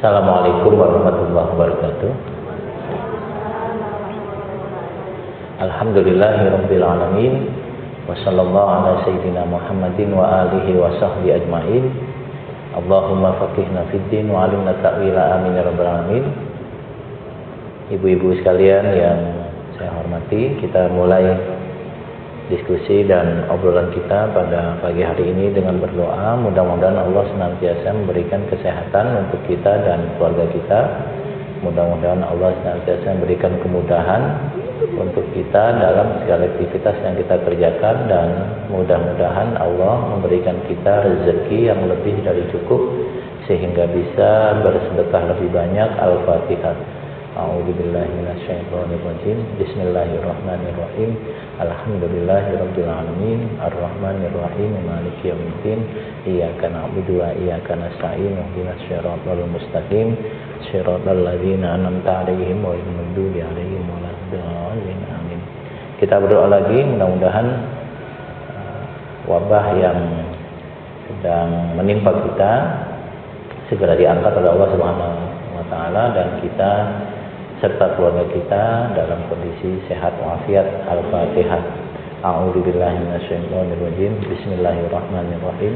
Assalamualaikum warahmatullahi wabarakatuh. Alhamdulillahirabbil alamin wa sallallahu ala sayyidina Muhammadin wa alihi wa sahbihi ajmain. Allahumma faqihna fid din wa 'allimna ta'wila, amin ya rabbal alamin. Ibu-ibu sekalian yang saya hormati, kita mulai diskusi dan obrolan kita pada pagi hari ini dengan berdoa. Mudah-mudahan Allah senantiasa memberikan kesehatan untuk kita dan keluarga kita. Mudah-mudahan Allah senantiasa memberikan kemudahan untuk kita dalam segala aktivitas yang kita kerjakan, dan mudah-mudahan Allah memberikan kita rezeki yang lebih dari cukup sehingga bisa bersedekah lebih banyak. Al-Fatihah. A'udzubillahi minasyaitonirrajim. Bismillahirrahmanirrahim. Alhamdulillahirabbil alamin. Arrahmanirrahim. Maliki yaumiddin. Iyyaka na'budu wa iyyaka nasta'in. Ihdinas shiratal mustaqim. Shiratal ladzina an'amta 'alaihim ghairil maghdubi 'alaihim waladdallin. Amin. Kita berdoa lagi, mudah-mudahan wabah yang sedang menimpa kita segera diangkat oleh Allah Subhanahu wa taala, dan kita serta keluarga kita dalam kondisi sehat walafiat. Al-Fatihah. A'udzubillahi minasyaitonirrajim. Bismillahirrahmanirrahim.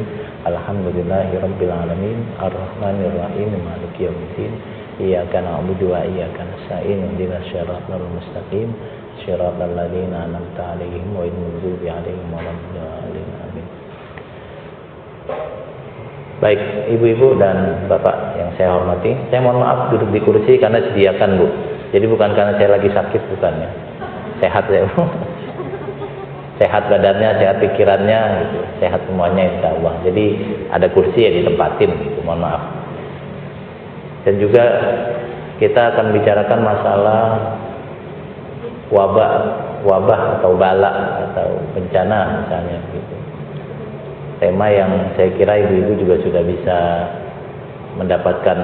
Alhamdulillahirabbil alamin. Arrahmanirrahim. Maliki yaumiddin. Iyyaka na'budu wa iyyaka nasta'in. Ihdinas shiratal mustaqim. Shiratal ladzina an'amta 'alaihim ghairil maghdubi 'alaihim waladdallin. Amin. Baik, ibu-ibu dan bapak yang saya hormati, saya mohon maaf duduk di kursi karena disediakan, Bu. Jadi bukan karena saya lagi sakit, bukan ya. Sehat saya, Bu. Sehat badannya, sehat pikirannya, gitu. Sehat semuanya insya Allah. Jadi ada kursi ya ditempatin, gitu. Mohon maaf. Dan juga kita akan bicarakan masalah wabah atau bala atau bencana misalnya, gitu. Tema yang saya kira ibu-ibu juga sudah bisa mendapatkan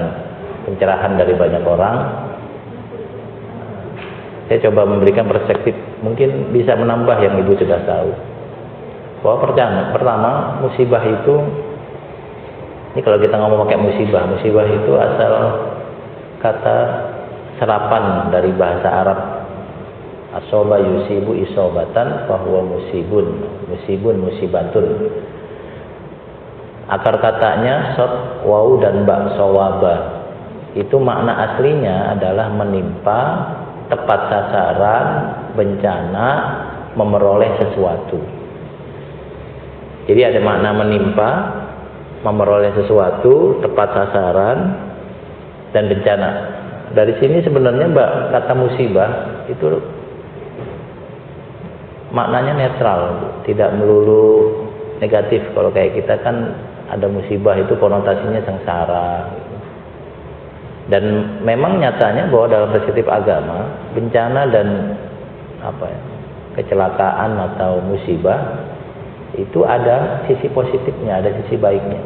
pencerahan dari banyak orang. Saya coba memberikan perspektif, mungkin bisa menambah yang ibu sudah tahu. Bahwa pertama, musibah itu, ini kalau kita ngomong pakai musibah itu asal kata serapan dari bahasa Arab. Asoba yusibu isobatan fahuwa musibun musibatun. Akar katanya sod, waw dan ba, sawaba. Itu makna aslinya adalah menimpa, tepat sasaran, bencana, memeroleh sesuatu. Jadi ada makna menimpa, memeroleh sesuatu, tepat sasaran, dan bencana. Dari sini sebenarnya kata musibah itu maknanya netral, tidak melulu negatif. Kalau kayak kita kan ada musibah itu konotasinya sengsara. Dan memang nyatanya bahwa dalam perspektif agama, bencana dan kecelakaan atau musibah itu ada sisi positifnya, ada sisi baiknya.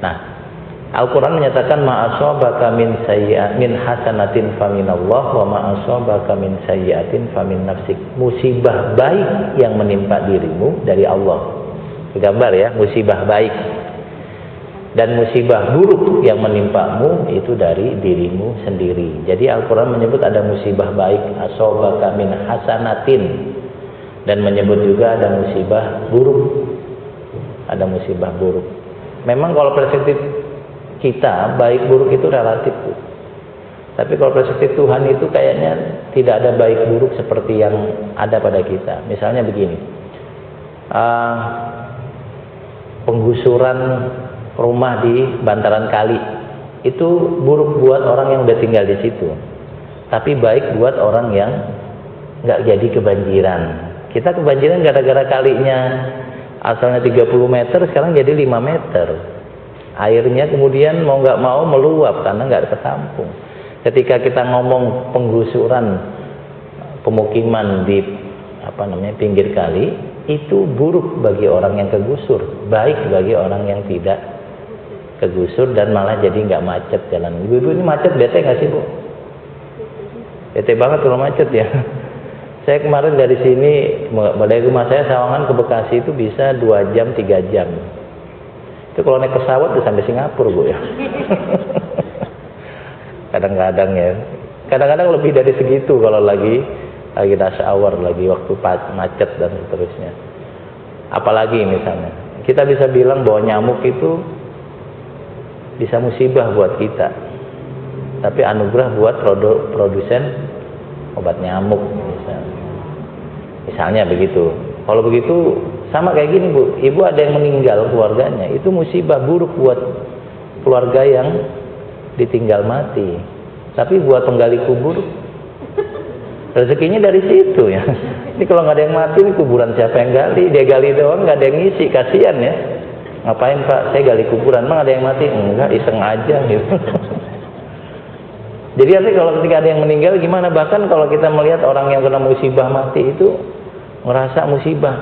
Nah, Al-Quran menyatakan ma'asabaka min hasanatin faminallah wa ma'asabaka min sayyi'atin famin nafsik. Musibah baik yang menimpa dirimu dari Allah. Gambar ya, musibah baik. Dan musibah buruk yang menimpamu itu dari dirimu sendiri. Jadi Al-Quran menyebut ada musibah baik, asobaka min hasanatin, dan menyebut juga ada musibah buruk. Ada musibah buruk. Memang kalau perspektif kita, baik buruk itu relatif. Tapi kalau perspektif Tuhan itu kayaknya tidak ada baik buruk seperti yang ada pada kita. Misalnya begini, penggusuran rumah di bantaran kali itu buruk buat orang yang udah tinggal di situ, tapi baik buat orang yang nggak jadi kebanjiran. Kita kebanjiran gara-gara kalinya asalnya 30 meter sekarang jadi 5 meter. Airnya kemudian mau nggak mau meluap karena nggak ketampung. Ketika kita ngomong penggusuran pemukiman di pinggir kali, itu buruk bagi orang yang kegusur, baik bagi orang yang tidak kegusur dan malah jadi nggak macet jalan. Ibu-ibu ini macet bete nggak sih, Bu? Bete banget kalau macet ya. Saya kemarin dari sini, dari rumah saya Sawangan ke Bekasi itu bisa 2 jam 3 jam. Itu kalau naik pesawat udah sampai Singapura, Bu ya. kadang-kadang ya. Kadang-kadang lebih dari segitu kalau lagi rush hour, lagi waktu macet dan seterusnya. Apalagi misalnya, kita bisa bilang bahwa nyamuk itu bisa musibah buat kita, tapi anugerah buat produsen obat nyamuk misalnya begitu. Kalau begitu sama kayak gini Bu, ibu ada yang meninggal keluarganya, itu musibah buruk buat keluarga yang ditinggal mati. Tapi buat penggali kubur rezekinya dari situ ya. Ini kalau nggak ada yang mati, ini kuburan siapa yang gali? Dia gali doang, nggak ada yang ngisi, kasihan ya. Ngapain Pak? Saya gali kuburan, emang ada yang mati? Enggak, iseng aja gitu. Jadi artinya kalau ketika ada yang meninggal gimana? Bahkan kalau kita melihat orang yang kena musibah mati itu merasa musibah.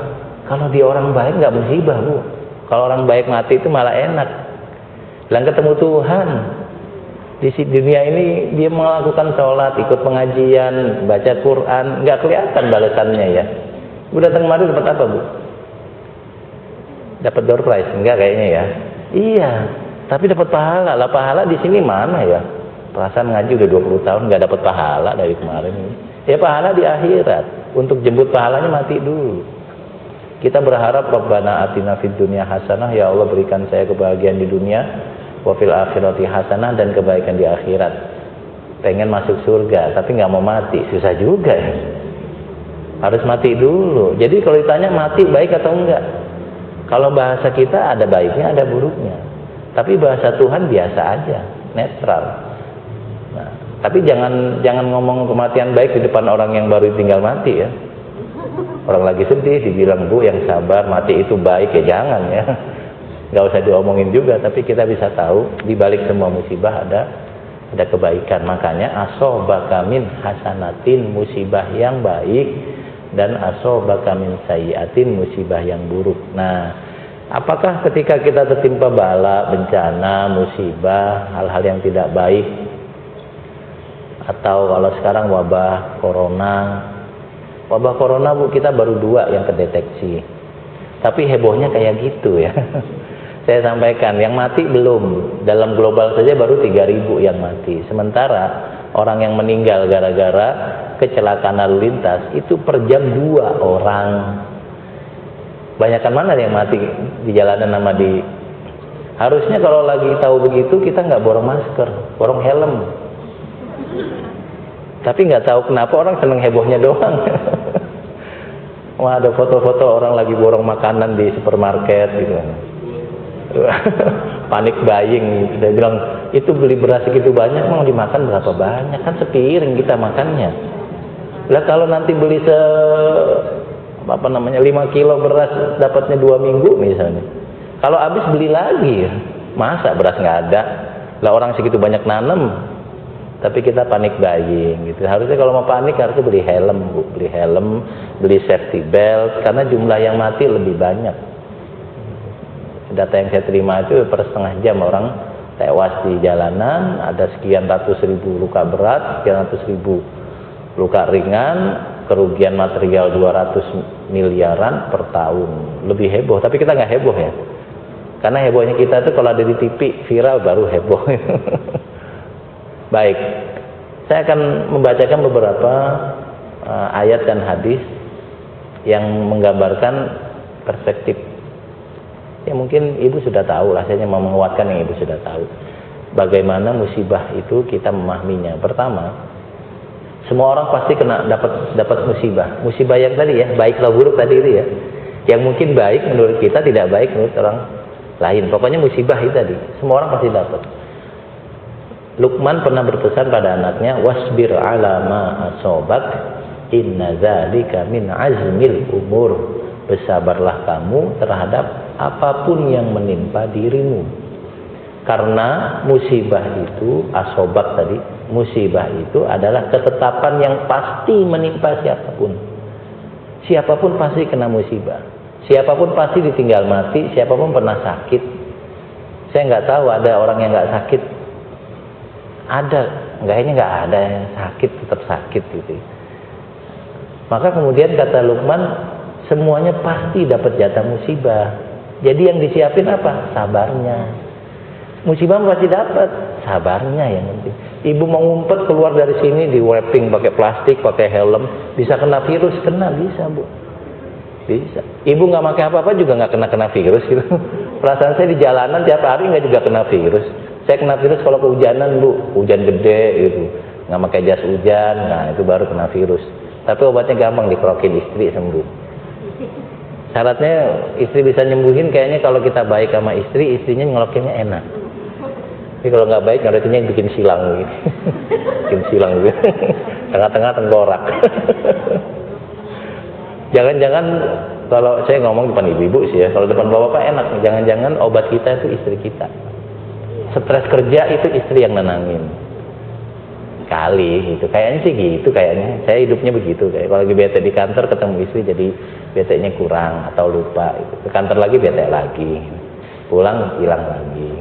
Kalau dia orang baik nggak musibah Bu. Kalau orang baik mati itu malah enak. Bilang ketemu Tuhan. Di dunia ini dia melakukan sholat, ikut pengajian, baca Quran, nggak kelihatan balasannya ya. Bu datang kemarin dapat apa Bu? Dapat door prize? Enggak kayaknya ya. Iya, tapi dapat pahala. Lah pahala di sini mana ya? Perasaan ngaji udah 20 tahun nggak dapat pahala dari kemarin ini. Ya pahala di akhirat. Untuk jemput pahalanya mati dulu. Kita berharap Rabbana atina fid dunya hasanah, ya Allah berikan saya kebahagiaan di dunia, wa fil akhirati hasanah, dan kebaikan di akhirat. Pengen masuk surga tapi nggak mau mati, susah juga ya. Harus mati dulu. Jadi kalau ditanya mati baik atau enggak, kalau bahasa kita ada baiknya ada buruknya, tapi bahasa Tuhan biasa aja, netral. Nah, tapi jangan ngomong kematian baik di depan orang yang baru tinggal mati ya. Orang lagi sedih dibilang Bu yang sabar, mati itu baik ya, jangan ya. Nggak usah diomongin juga, tapi kita bisa tahu di balik semua musibah ada kebaikan. Makanya asobaka min hasanatin, musibah yang baik, dan asobaka min sayyiatin, musibah yang buruk. Nah, apakah ketika kita tertimpa bala, bencana, musibah, hal-hal yang tidak baik, atau kalau sekarang wabah corona Bu, kita baru 2 yang terdeteksi, tapi hebohnya kayak gitu ya. Saya sampaikan, yang mati belum, dalam global saja baru 3.000 yang mati. Sementara orang yang meninggal gara-gara kecelakaan lalu lintas itu per jam 2 orang. Banyakan mana yang mati di jalanan sama di... Harusnya kalau lagi tahu begitu kita nggak borong masker, borong helm. Tapi nggak tahu kenapa orang seneng hebohnya doang. Wah, ada foto-foto orang lagi borong makanan di supermarket gitu. Panik buying. Dia bilang itu beli beras segitu banyak mau dimakan berapa banyak, kan sepiring kita makannya. Lah kalau nanti beli 5 kilo beras dapatnya 2 minggu misalnya, kalau habis beli lagi, masa beras nggak ada? Lah orang segitu banyak nanem, tapi kita panik buying gitu. Harusnya kalau mau panik harusnya beli helm Bu, beli safety belt, karena jumlah yang mati lebih banyak. Data yang saya terima itu per setengah jam orang tewas di jalanan, ada sekian ratus ribu luka berat, sekian ratus ribu luka ringan, kerugian material 200 miliaran per tahun. Lebih heboh, tapi kita nggak heboh ya, karena hebohnya kita tuh kalau ada di TV viral baru heboh. Baik, saya akan membacakan beberapa ayat dan hadis yang menggambarkan perspektif. Ya mungkin ibu sudah tahu lah, saya mau menguatkan yang ibu sudah tahu. Bagaimana musibah itu kita memahaminya. Pertama, semua orang pasti kena dapat musibah. Musibah yang tadi ya, baik atau buruk tadi itu ya. Yang mungkin baik menurut kita, tidak baik menurut orang lain. Pokoknya musibah itu tadi, semua orang pasti dapat. Luqman pernah berpesan pada anaknya, wasbir ala ma asobak, inna zalika min azmil umur. Bersabarlah kamu terhadap apapun yang menimpa dirimu, karena musibah itu, asobak tadi, musibah itu adalah ketetapan yang pasti menimpa siapapun. Siapapun pasti kena musibah, siapapun pasti ditinggal mati, siapapun pernah sakit. Saya nggak tahu ada orang yang nggak sakit. Ada, kayaknya nggak ada yang sakit, tetap sakit gitu. Maka kemudian kata Luqman, semuanya pasti dapat jatah musibah. Jadi yang disiapin apa? Sabarnya. Musibah pasti dapat, sabarnya yang penting. Ibu mau ngumpet keluar dari sini di wrapping pakai plastik, pakai helm, bisa kena virus, kena bisa Bu, bisa. Ibu nggak pakai apa-apa juga nggak kena virus gitu. Perasaan saya di jalanan tiap hari nggak juga kena virus. Saya kena virus kalau kehujanan Bu, hujan gede gitu, nggak pakai jas hujan, nah itu baru kena virus. Tapi obatnya gampang, dikerokin istri sembuh. Syaratnya istri bisa nyembuhin kayaknya kalau kita baik sama istri, istrinya ngerokinnya enak. Tapi kalau nggak baik, ngerokinnya bikin silang gitu. Bikin silang gitu. Tengah-tengah tengkorak. Jangan-jangan kalau saya ngomong depan ibu-ibu sih ya, kalau depan bapak enak. Jangan-jangan obat kita itu istri kita. Stres kerja itu istri yang nenangin. Kali gitu, kayaknya sih gitu kayaknya. Saya hidupnya begitu. Kayak kalau lagi bete di kantor ketemu istri jadi bete-nya kurang atau lupa. Gitu. Ke kantor lagi bete lagi. Pulang hilang lagi.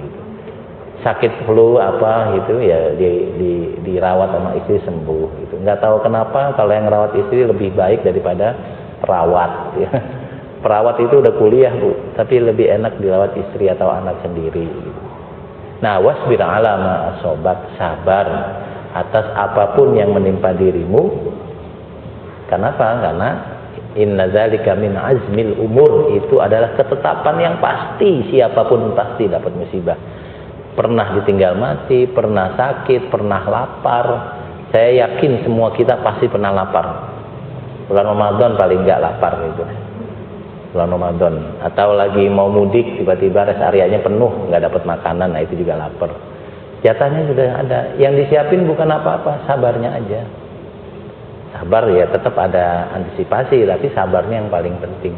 Sakit flu apa gitu ya dirawat sama istri sembuh gitu. Nggak tahu kenapa kalau yang rawat istri lebih baik daripada perawat ya. Perawat itu udah kuliah Bu, tapi lebih enak dirawat istri atau anak sendiri gitu. Nah, wasbir ala ma asobat, sabar atas apapun yang menimpa dirimu. Kenapa? Karena inna dzalika min azmil umur, itu adalah ketetapan yang pasti, siapapun pasti dapat musibah. Pernah ditinggal mati, pernah sakit, pernah lapar. Saya yakin semua kita pasti pernah lapar. Bulan Ramadan paling nggak lapar gitu. Bulan Ramadan. Atau lagi mau mudik, tiba-tiba rest areanya penuh, nggak dapat makanan, nah itu juga lapar. Jatahnya sudah ada. Yang disiapin bukan apa-apa, sabarnya aja. Sabar ya, tetap ada antisipasi, tapi sabarnya yang paling penting.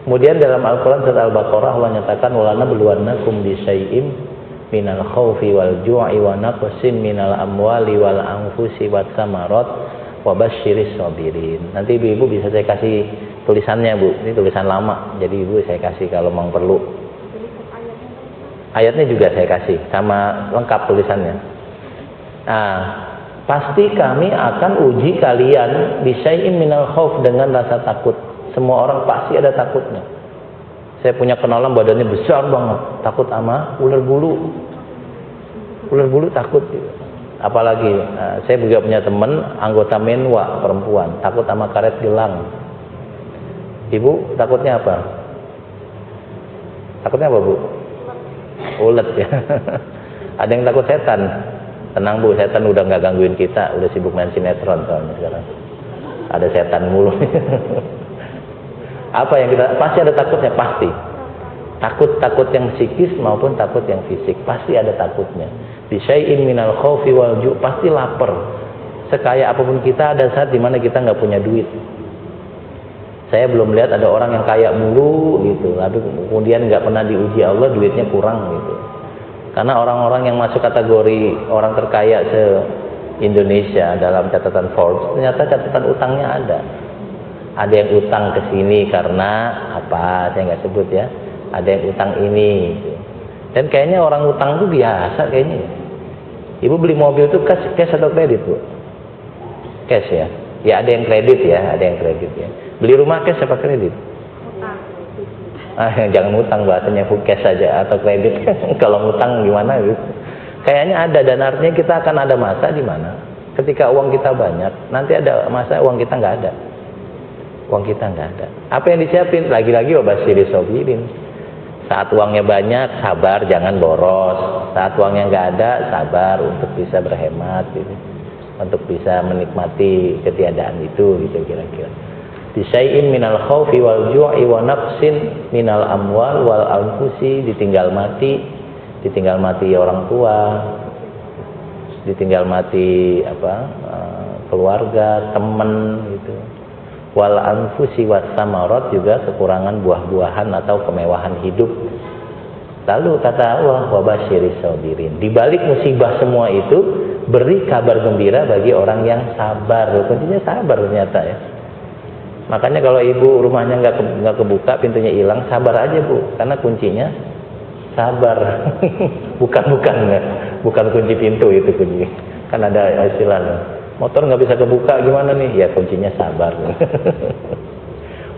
Kemudian dalam Al-Quran surat Al-Baqarah Allah nyatakan walana beluannakum bisyai'im minal khawfi wal ju'i wa naqsim minal amwali wal anfusi wat samarat wa basyiris sabirin. Nanti ibu-ibu bisa saya kasih tulisannya Bu, ini tulisan lama, jadi ibu saya kasih kalau memang perlu. Ayatnya juga saya kasih, sama lengkap tulisannya. Nah, pasti kami akan uji kalian bisyai'im minal khauf, dengan rasa takut. Semua orang pasti ada takutnya. Saya punya kenalan badannya besar banget, takut sama ular bulu. Ular bulu takut. Apalagi saya juga punya teman anggota Menwa perempuan, takut sama karet gelang. Ibu takutnya apa? Takutnya apa Bu? Ulet ya. Ada yang takut setan. Tenang Bu, setan udah nggak gangguin kita, udah sibuk main sinetron soalnya sekarang. Ada setan mulu. Apa yang kita pasti ada takutnya, pasti. Takut yang psikis maupun takut yang fisik, pasti ada takutnya. Bisyai'in minal khaufi wal ju', pasti lapar. Sekaya apapun kita, ada saat dimana kita nggak punya duit. Saya belum lihat ada orang yang kaya mulu gitu, tapi kemudian nggak pernah diuji Allah, duitnya kurang gitu. Karena orang-orang yang masuk kategori orang terkaya se-Indonesia dalam catatan Forbes, ternyata catatan utangnya ada. Ada yang utang ke sini karena apa, saya nggak sebut ya. Ada yang utang ini gitu. Dan kayaknya orang utang itu biasa kayaknya. Ibu beli mobil itu cash atau kredit Bu? Cash ya. Ya ada yang kredit ya, ada yang kredit ya. Beli rumah cash apa kredit? Jangan utang, bahasanya cash saja atau kredit. Kalau utang gimana gitu. Kayaknya ada, dan artinya kita akan ada masa di mana ketika uang kita banyak, nanti ada masa uang kita nggak ada. Uang kita nggak ada. Apa yang disiapin? Lagi-lagi wabasyiris sabirin. Saat uangnya banyak, sabar, jangan boros. Saat uangnya nggak ada, sabar untuk bisa berhemat, gitu. Untuk bisa menikmati ketiadaan itu, gitu kira-kira. Bisyai'in minal khaufi wal ju'i wa naqsin minal amwal wal anfusi, ditinggal mati orang tua, ditinggal mati keluarga, teman, gitu. Wal anfusi was samarat, juga kekurangan buah-buahan atau kemewahan hidup. Lalu kata Allah wa basyiris sabirin, di balik musibah semua itu beri kabar gembira bagi orang yang sabar. Kuncinya sabar ternyata ya. Makanya kalau ibu rumahnya nggak kebuka, pintunya hilang, sabar aja Bu, karena kuncinya sabar. bukan kunci pintu, itu kunci. Kan ada istilahnya. Motor nggak bisa kebuka gimana nih? Ya kuncinya sabar.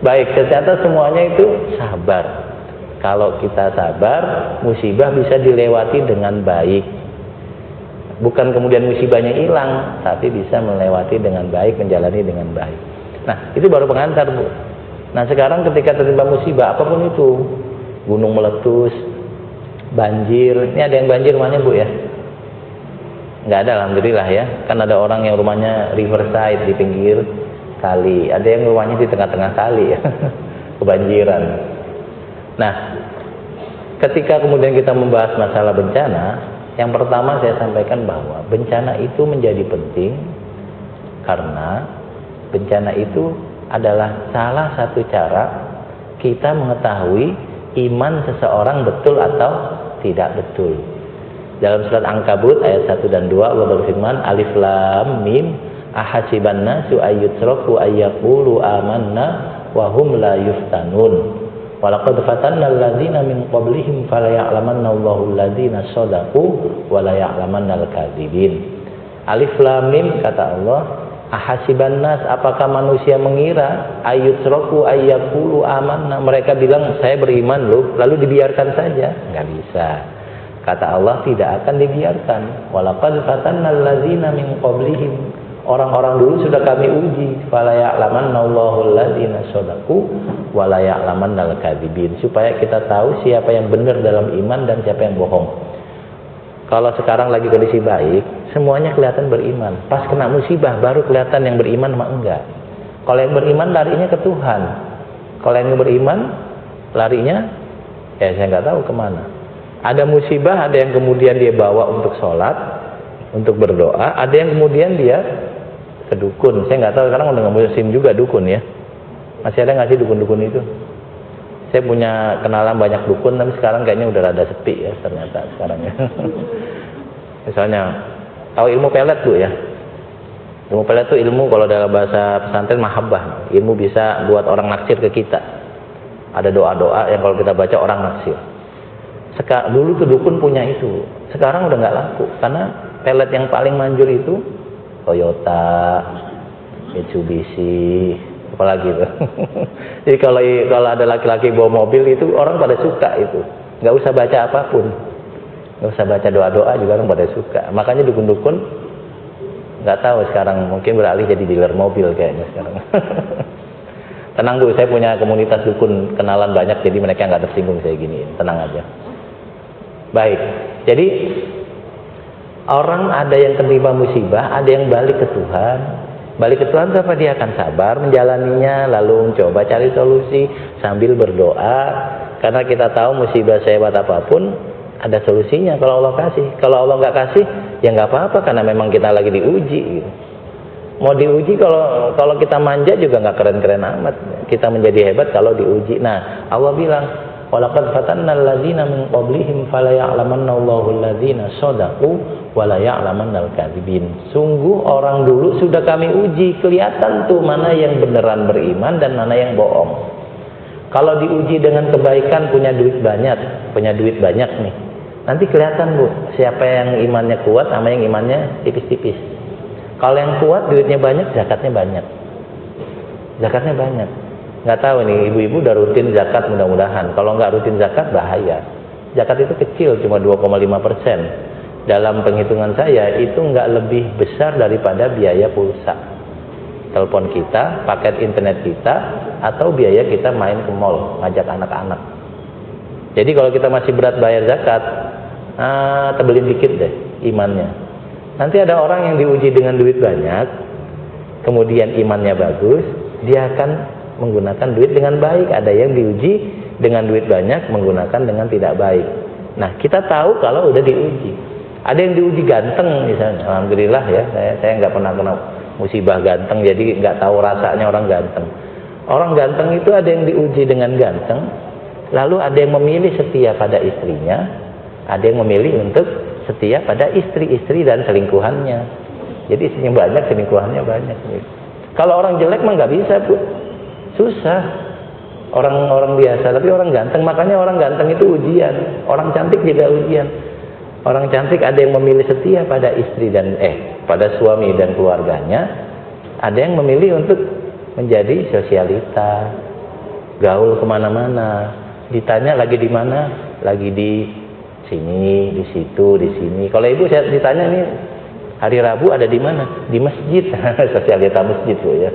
Baik, ternyata semuanya itu sabar. Kalau kita sabar, musibah bisa dilewati dengan baik. Bukan kemudian musibahnya hilang, tapi bisa melewati dengan baik, menjalani dengan baik. Nah, itu baru pengantar, Bu. Nah, sekarang ketika tertimpa musibah, apapun itu, gunung meletus, banjir. Ini ada yang banjir rumahnya, Bu, ya? Nggak ada, alhamdulillah ya. Kan ada orang yang rumahnya riverside, di pinggir kali. Ada yang rumahnya di tengah-tengah kali, ya. Kebanjiran. Nah, ketika kemudian kita membahas masalah bencana, yang pertama saya sampaikan bahwa bencana itu menjadi penting karena bencana itu adalah salah satu cara kita mengetahui iman seseorang betul atau tidak betul. Dalam surat Ankabut ayat 1 dan 2 Allah berfirman, Alif Lam Mim ahasiban nasu ayyutraku ayyaqulu amanna wa hum la yuftanun. Walaqad fatanna alladzina min qablihim fala ya'lamanna Allahu alladzina shadaqu wa la ya'lamanna al-kadzibin. Alif Lam Mim, kata Allah, ahasiban nas, apakah manusia mengira ayyutraku ayyaqulu amanna, mereka bilang saya beriman loh, lalu dibiarkan saja? Enggak bisa. Kata Allah, tidak akan dibiarkan. Walaqad fatanna alladzina min qablihim, orang-orang dulu sudah kami uji, fala ya'lamanna Allahu alladzina shadaqu wa la ya'lamanna al-kadzibin, supaya kita tahu siapa yang benar dalam iman dan siapa yang bohong. Kalau sekarang lagi kondisi baik, semuanya kelihatan beriman. Pas kena musibah baru kelihatan yang beriman sama enggak. Kalau yang beriman larinya ke Tuhan. Kalau yang beriman larinya ya saya nggak tahu kemana. Ada musibah, ada yang kemudian dia bawa untuk sholat, untuk berdoa, ada yang kemudian dia ke dukun. Saya nggak tahu, sekarang udah nggak musim juga dukun ya. Masih ada nggak sih dukun-dukun itu? Saya punya kenalan banyak dukun, tapi sekarang kayaknya udah rada sepi ya ternyata sekarang ya. Misalnya, tahu ilmu pelet, Bu, ya? Ilmu pelet itu ilmu, kalau dalam bahasa pesantren, mahabbah. Ilmu bisa buat orang naksir ke kita. Ada doa-doa yang kalau kita baca orang naksir. Dulu tuh dukun punya itu. Sekarang udah nggak laku, karena pelet yang paling manjur itu Toyota, Mitsubishi, apalagi itu. Jadi kalau ada laki-laki bawa mobil itu orang pada suka itu. Nggak usah baca apapun, nggak usah baca doa-doa juga orang pada suka. Makanya dukun-dukun nggak tahu sekarang mungkin beralih jadi dealer mobil kayaknya sekarang. Tenang, Bu, saya punya komunitas dukun kenalan banyak, jadi mereka nggak tersinggung saya gini. Tenang aja. Baik, jadi orang ada yang tertimpa musibah, ada yang balik ke Tuhan. Balik ke Tuhan apa? Dia akan sabar menjalaninya, lalu mencoba cari solusi sambil berdoa. Karena kita tahu musibah sehebat apapun ada solusinya kalau Allah kasih. Kalau Allah nggak kasih, ya nggak apa-apa, karena memang kita lagi diuji. Gitu. Mau diuji, kalau kita manja juga nggak keren-keren amat. Kita menjadi hebat kalau diuji. Nah, Allah bilang, walaqad fatanna alladzina min qablihim fala ya'lamanna Allahu alladzina shadaqu wa la ya'lamanna al-kadzibin. Sungguh orang dulu sudah kami uji, kelihatan tuh mana yang beneran beriman dan mana yang bohong. Kalau diuji dengan kebaikan, punya duit banyak nih. Nanti kelihatan, Bu, siapa yang imannya kuat sama yang imannya tipis-tipis. Kalau yang kuat duitnya banyak, zakatnya banyak. Zakatnya banyak. Nggak tahu nih, ibu-ibu udah rutin zakat mudah-mudahan. Kalau nggak rutin zakat, bahaya. Zakat itu kecil, cuma 2,5%. Dalam penghitungan saya, itu nggak lebih besar daripada biaya pulsa. Telepon kita, paket internet kita, atau biaya kita main ke mall, ngajak anak-anak. Jadi kalau kita masih berat bayar zakat, tebelin dikit deh imannya. Nanti ada orang yang diuji dengan duit banyak, kemudian imannya bagus, dia akan menggunakan duit dengan baik. Ada yang diuji dengan duit banyak, menggunakan dengan tidak baik. Nah, kita tahu kalau udah diuji. Ada yang diuji ganteng misalnya, alhamdulillah ya, saya nggak pernah kena musibah ganteng, jadi nggak tahu rasanya orang ganteng. Orang ganteng itu ada yang diuji dengan ganteng, lalu ada yang memilih setia pada istrinya, ada yang memilih untuk setia pada istri-istri dan selingkuhannya. Jadi istrinya banyak, selingkuhannya banyak. Kalau orang jelek mah nggak bisa, Bu. Susah. Orang biasa, tapi orang ganteng, makanya orang ganteng itu ujian. Orang cantik juga ujian. Orang cantik ada yang memilih setia pada istri dan pada suami dan keluarganya. Ada yang memilih untuk menjadi sosialita, gaul kemana-mana, ditanya lagi di mana, lagi di sini, di situ, di sini. Kalau ibu saya ditanya nih hari Rabu ada di mana? Di masjid. Sosialita masjid tuh ya.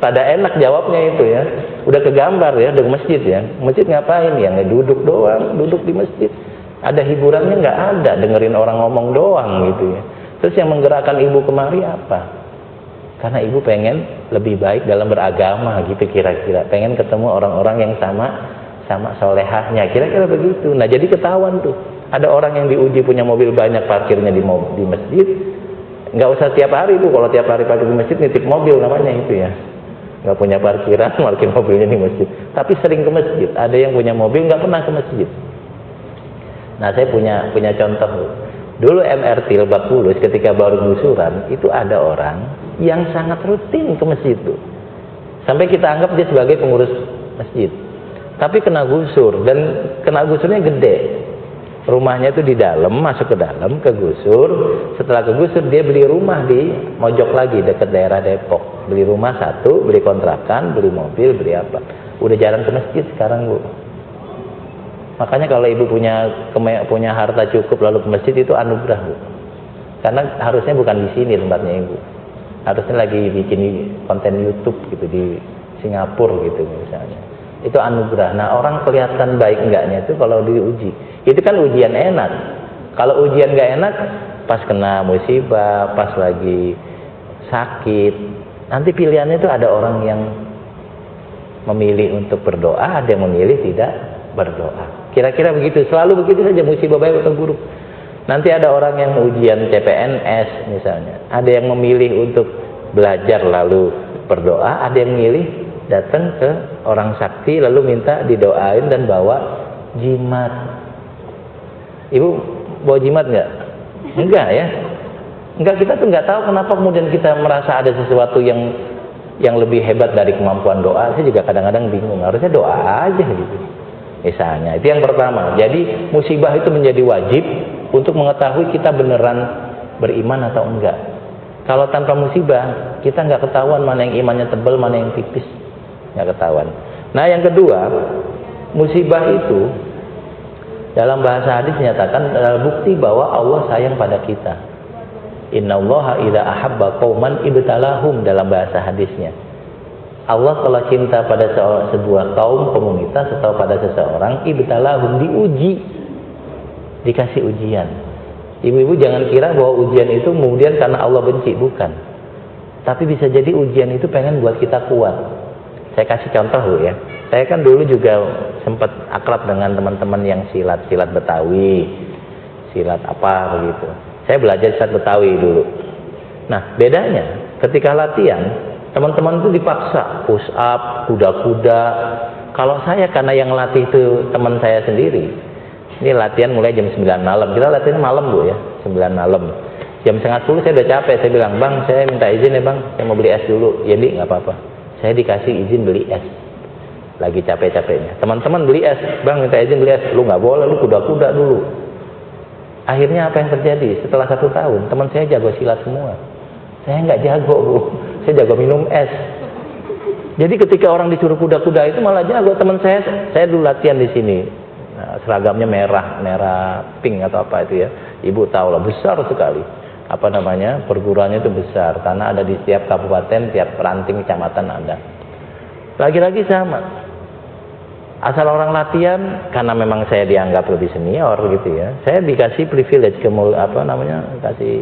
Pada enak jawabnya itu ya. Udah kegambar ya, udah masjid ya. Masjid ngapain ya? Nggak duduk doang, duduk di masjid. Ada hiburannya nggak ada, dengerin orang ngomong doang gitu ya. Terus yang menggerakkan ibu kemari apa? Karena ibu pengen lebih baik dalam beragama gitu kira-kira. Pengen ketemu orang-orang yang sama solehahnya, kira-kira begitu. Nah jadi ketahuan tuh. Ada orang yang diuji punya mobil banyak, parkirnya di masjid. Nggak usah tiap hari bu, kalau tiap hari parkir di masjid nitip mobil namanya itu ya. Nggak punya parkiran, parkir mobilnya di masjid. Tapi sering ke masjid. Ada yang punya mobil nggak pernah ke masjid. Nah saya punya contoh. Dulu MRT Lebak Bulus ketika baru gusuran itu ada orang yang sangat rutin ke masjid tuh. Sampai kita anggap dia sebagai pengurus masjid. Tapi kena gusur dan kena gusurnya gede. Rumahnya itu di dalam, masuk ke dalam, kegusur. Setelah kegusur dia beli rumah di Mojok lagi dekat daerah Depok. Beli rumah satu, beli kontrakan, beli mobil, beli apa. Udah jarang ke masjid sekarang bu. Makanya kalau ibu punya harta cukup lalu ke masjid itu anugerah bu. Karena harusnya bukan di sini tempatnya ibu. Harusnya lagi bikin konten YouTube gitu di Singapura gitu misalnya. Itu anugerah. Nah orang kelihatan baik enggaknya itu kalau diuji. Itu kan ujian enak. Kalau ujian nggak enak, pas kena musibah, pas lagi sakit, nanti pilihannya itu ada orang yang memilih untuk berdoa, ada yang memilih tidak berdoa. Kira-kira begitu, selalu begitu saja musibah baik atau buruk. Nanti ada orang yang ujian CPNS misalnya, ada yang memilih untuk belajar lalu berdoa, ada yang memilih datang ke orang sakti lalu minta didoain dan bawa jimat. Ibu bawa jimat nggak? Enggak ya. Enggak, kita tuh nggak tahu kenapa kemudian kita merasa ada sesuatu yang lebih hebat dari kemampuan doa. Saya juga kadang-kadang bingung, harusnya doa aja gitu. Misalnya, itu yang pertama. Jadi musibah itu menjadi wajib untuk mengetahui kita beneran beriman atau enggak. Kalau tanpa musibah, kita nggak ketahuan mana yang imannya tebal, mana yang tipis. Nggak ketahuan. Nah yang kedua, musibah itu dalam bahasa hadis dinyatakan adalah bukti bahwa Allah sayang pada kita. Innallaha idza ahabba qauman ibtalahum dalam bahasa hadisnya. Allah kalau cinta pada sebuah kaum, komunitas atau pada seseorang, ibtalahum, diuji, dikasih ujian. Ibu-ibu jangan kira bahwa ujian itu kemudian karena Allah benci, bukan. Tapi bisa jadi ujian itu pengen buat kita kuat. Saya kasih contoh ya. Saya kan dulu juga sempat akrab dengan teman-teman yang silat Betawi, silat apa begitu. Saya belajar silat Betawi dulu. Nah bedanya ketika latihan, teman-teman itu dipaksa push up, kuda-kuda. Kalau saya karena yang latih itu teman saya sendiri. Ini latihan mulai jam 9 malam. Kita latihan malam bu ya, 9 malam. Jam setengah 10 saya udah capek. Saya bilang, bang saya minta izin ya bang, saya mau beli es dulu. Ya di nggak apa-apa. Saya dikasih izin beli es. Lagi capek-capeknya. Teman-teman beli es, bang minta izin beli es. Lu nggak boleh, lu kuda-kuda dulu. Akhirnya apa yang terjadi? Setelah 1 tahun, teman saya jago silat semua. Saya nggak jago bu. Saya jago minum es. Jadi ketika orang disuruh kuda-kuda itu malah jago. Teman saya dulu latihan di sini. Nah, seragamnya merah pink atau apa itu ya. Ibu tahu lah, besar sekali. Apa namanya? Perguruannya itu besar karena ada di setiap kabupaten, tiap ranting kecamatan ada. Lagi-lagi sama. Asal orang latihan karena memang saya dianggap lebih senior gitu ya. Saya dikasih privilege kasih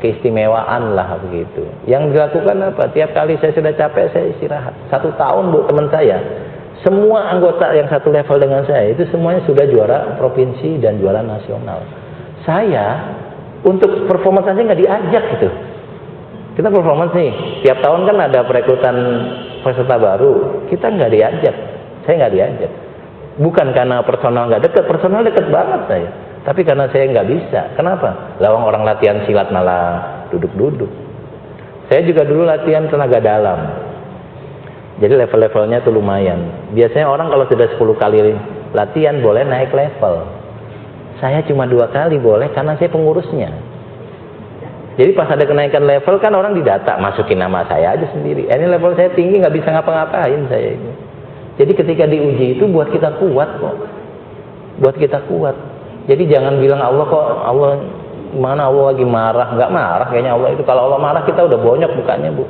keistimewaan lah begitu. Yang dilakukan apa? Tiap kali saya sudah capek saya istirahat. 1 tahun bu teman saya, semua anggota yang satu level dengan saya itu semuanya sudah juara provinsi dan juara nasional. Saya untuk performance aja nggak diajak gitu. Kita performance nih, tiap tahun kan ada perekrutan peserta baru, kita nggak diajak. Saya nggak diajak. Bukan karena personal nggak dekat, personal dekat banget saya. Tapi karena saya nggak bisa. Kenapa? Lawang orang latihan silat malah duduk-duduk. Saya juga dulu latihan tenaga dalam. Jadi level-levelnya tuh lumayan. Biasanya orang kalau sudah 10 kali latihan boleh naik level. Saya cuma 2 kali boleh karena saya pengurusnya. Jadi pas ada kenaikan level kan orang didata, masukin nama saya aja sendiri. Ini level saya tinggi nggak bisa ngapa-ngapain saya ini. Jadi ketika diuji itu buat kita kuat kok. Buat kita kuat. Jadi jangan bilang Allah kok, Allah mana Allah lagi marah. Nggak marah kayaknya Allah itu. Kalau Allah marah kita udah bonyok mukanya, Bu.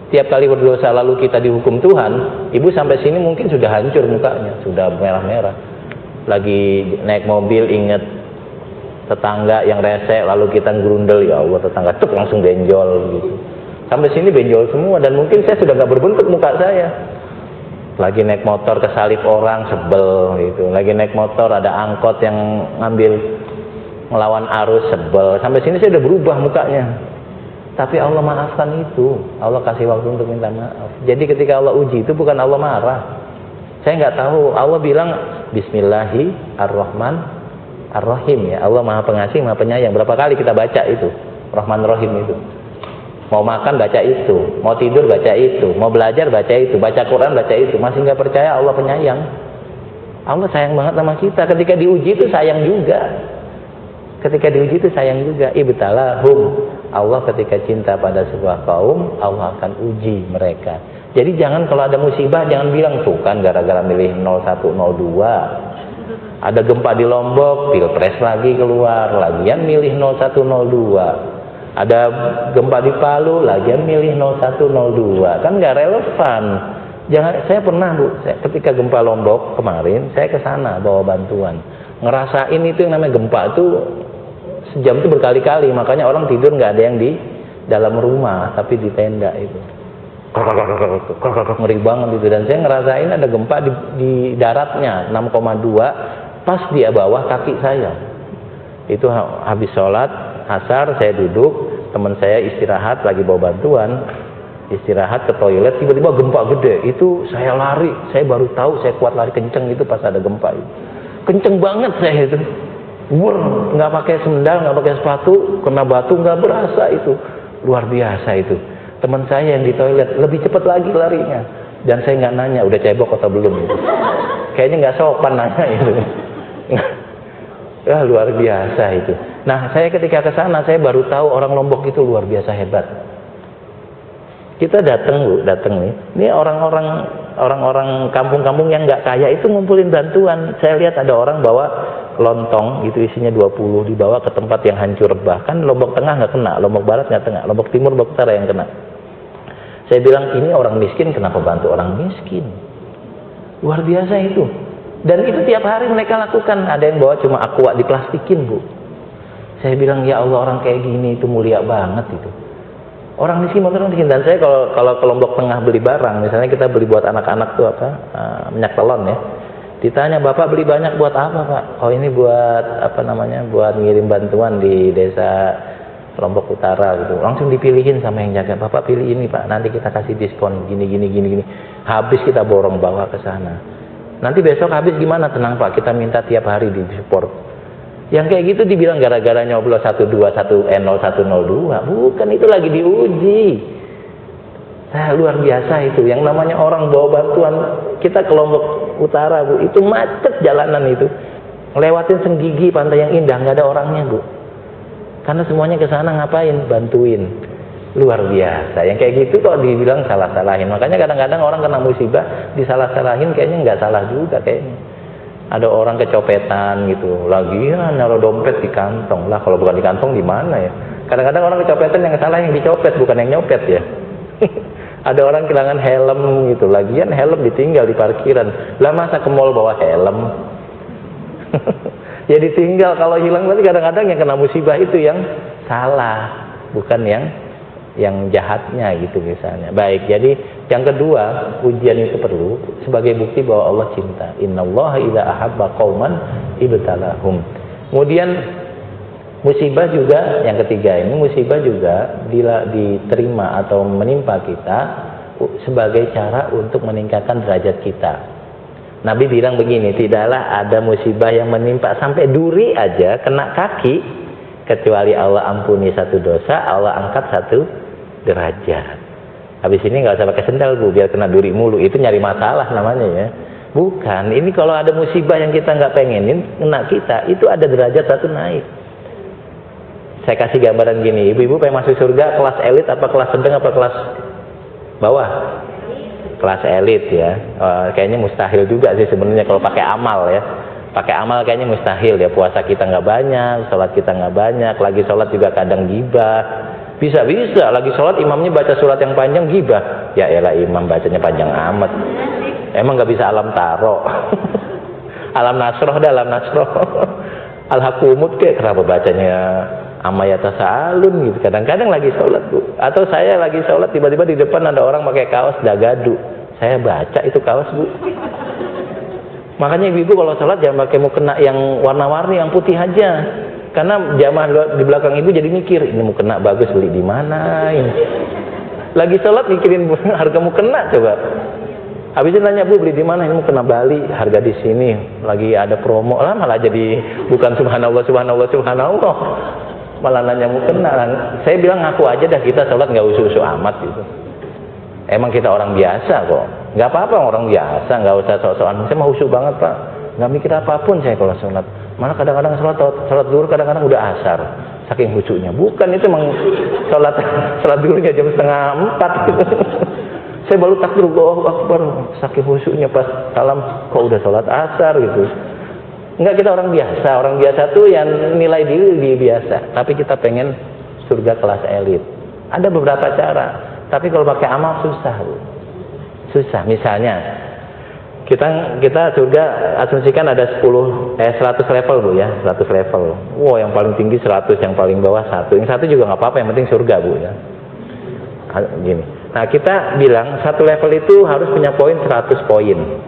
Tiap kali berdosa lalu kita dihukum Tuhan, Ibu sampai sini mungkin sudah hancur mukanya, sudah merah-merah. Lagi naik mobil inget tetangga yang rese, lalu kita gerundel, ya Allah tetangga cuk langsung benjol gitu. Sampai sini benjol semua dan mungkin saya sudah nggak berbentuk muka saya. Lagi naik motor kesalip orang sebel gitu. Lagi naik motor ada angkot yang ngambil ngelawan arus sebel. Sampai sini saya udah berubah mukanya. Tapi Allah maafkan itu. Allah kasih waktu untuk minta maaf. Jadi ketika Allah uji itu bukan Allah marah. Saya nggak tahu. Allah bilang Bismillahirrahmanirrahim ya. Allah Maha Pengasih, Maha Penyayang. Berapa kali kita baca itu? Rahman Rahim itu. Mau makan baca itu, mau tidur baca itu, mau belajar baca itu, baca Quran baca itu. Masih nggak percaya Allah penyayang? Allah sayang banget sama kita. Ketika diuji itu sayang juga. Ketika diuji itu sayang juga. Ibtalahum. Allah ketika cinta pada sebuah kaum, Allah akan uji mereka. Jadi jangan kalau ada musibah jangan bilang tuh kan gara-gara milih 0102. Ada gempa di Lombok, pilpres lagi keluar, lagian milih 0102. Ada gempa di Palu, lagian milih 0102. Kan nggak relevan. Jangan, saya pernah Bu, ketika gempa Lombok kemarin, saya ke sana bawa bantuan. Ngerasain itu yang namanya gempa itu sejam itu berkali-kali, makanya orang tidur nggak ada yang di dalam rumah, tapi di tenda itu. Ngeri banget itu. Dan saya ngerasain ada gempa di daratnya 6,2 pas di bawah kaki saya. Itu habis sholat asar saya duduk, teman saya istirahat lagi bawa bantuan, istirahat ke toilet, tiba-tiba gempa gede. Itu saya lari, saya baru tahu saya kuat lari kenceng itu pas ada gempa itu. Kenceng banget saya itu. Nggak pakai sendal, nggak pakai sepatu, kena batu nggak berasa itu. Luar biasa itu. Teman saya yang di toilet lebih cepat lagi larinya. Dan saya nggak nanya udah cebok atau belum itu. Kayaknya nggak sopan nanya itu. Ya luar biasa itu. Nah, saya ketika ke sana saya baru tahu orang Lombok itu luar biasa hebat. Kita datang Bu, datang nih. Ini orang-orang kampung-kampung yang nggak kaya itu ngumpulin bantuan. Saya lihat ada orang bawa lontong, itu isinya 20 dibawa ke tempat yang hancur. Bahkan Lombok Tengah nggak kena, Lombok Barat nggak kena, Lombok Timur, Lombok Utara yang kena. Saya bilang ini orang miskin kenapa bantu orang miskin? Luar biasa itu. Dan itu tiap hari mereka lakukan. Ada yang bawa cuma aqua diplastikin Bu. Saya bilang ya Allah orang kayak gini itu mulia banget itu. Orang miskin orang miskin. Dan saya kalau ke Lombok Tengah beli barang, misalnya kita beli buat anak-anak tuh apa minyak telon ya. Ditanya bapak beli banyak buat apa Pak? Oh ini buat apa namanya? Buat ngirim bantuan di desa Lombok Utara gitu. Langsung dipilihin sama yang jaga. Bapak pilih ini Pak. Nanti kita kasih diskon gini. Habis kita borong bawa ke sana. Nanti besok habis gimana? Tenang Pak, kita minta tiap hari di support. Yang kayak gitu dibilang gara-gara nyoblos 121 0102. Bukan, itu lagi diuji. Luar biasa itu. Yang namanya orang bawa bantuan. Kita ke Lombok Utara Bu, itu macet jalanan itu. Lewatin Senggigi, pantai yang indah, nggak ada orangnya Bu. Karena semuanya ke sana ngapain? Bantuin. Luar biasa. Yang kayak gitu kok dibilang salah-salahin. Makanya kadang-kadang orang kena musibah disalah-salahin kayaknya nggak salah juga kayaknya. Ada orang kecopetan gitu. Lagian naruh dompet di kantong. Lah kalau bukan di kantong di mana ya? Kadang-kadang orang kecopetan yang salah yang dicopet bukan yang nyopet ya. Ada orang kehilangan helm gitu. Lagian helm ditinggal di parkiran. Lah masa ke mall bawa helm? Ya ditinggal, kalau hilang berarti kadang-kadang yang kena musibah itu yang salah, bukan yang jahatnya gitu misalnya. Baik, jadi yang kedua, ujian itu perlu sebagai bukti bahwa Allah cinta. Innallaha idza ahabba qauman ibtalahum. Kemudian musibah juga yang ketiga ini, musibah juga diterima atau menimpa kita sebagai cara untuk meningkatkan derajat kita. Nabi bilang begini, tidaklah ada musibah yang menimpa sampai duri aja kena kaki kecuali Allah ampuni satu dosa, Allah angkat satu derajat. Habis ini nggak usah pakai sendal Bu, biar kena duri mulu. Itu nyari masalah namanya ya. Bukan, ini kalau ada musibah yang kita nggak pengenin kena kita, itu ada derajat satu naik. Saya kasih gambaran gini, ibu-ibu pengen masuk surga kelas elit apa kelas sedang apa kelas bawah? kelas elit ya. Kayaknya mustahil juga sih sebenarnya kalau pakai amal ya. Pakai amal kayaknya mustahil ya. Puasa kita nggak banyak, sholat kita nggak banyak, lagi sholat juga kadang gibah. Bisa lagi sholat imamnya baca surat yang panjang gibah. Ya elah, imam bacanya panjang amat. Emang nggak bisa alam taro. Alam nasroh dah, alam nasroh. Al-Hakumut kayak kenapa bacanya Amayata Sa'alun gitu. Kadang-kadang lagi sholat Bu, atau saya lagi sholat tiba-tiba di depan ada orang pakai kaos dagadu, saya baca itu kaos Bu. Makanya ibu-ibu kalau sholat jangan pakai mukena yang warna-warni, yang putih aja, karena jamaah di belakang ibu jadi mikir ini mukena bagus beli di mana ini. Lagi sholat mikirin harga mukena coba. Habis itu nanya Bu beli di mana, ini mukena Bali, harga di sini, lagi ada promo lah, malah jadi bukan subhanallah malah nanya mukena. Saya bilang ngaku aja dah, kita sholat nggak usu-usu amat gitu. Emang kita orang biasa kok, nggak apa-apa orang biasa, nggak usah sok-sokan. Saya mau usu banget Pak, nggak mikir apapun saya kalau sholat. Malah kadang-kadang sholat zuhur kadang-kadang udah asar, saking khusyuknya. Bukan, itu emang sholat zuhurnya jam 3:30 gitu. Saya baru takbir Allahu Akbar, saking khusyuknya pas salam kok udah sholat asar gitu. Enggak, kita orang biasa. Orang biasa tuh yang nilai diri biasa, tapi kita pengen surga kelas elit. Ada beberapa cara, tapi kalau pakai amal susah Bu. Susah. Misalnya kita surga asumsikan ada 100 level Bu ya, 100 level. Wow, yang paling tinggi 100, yang paling bawah 1. Yang 1 juga nggak apa-apa, yang penting surga Bu ya. Gini. Nah, kita bilang satu level itu harus punya poin 100 poin.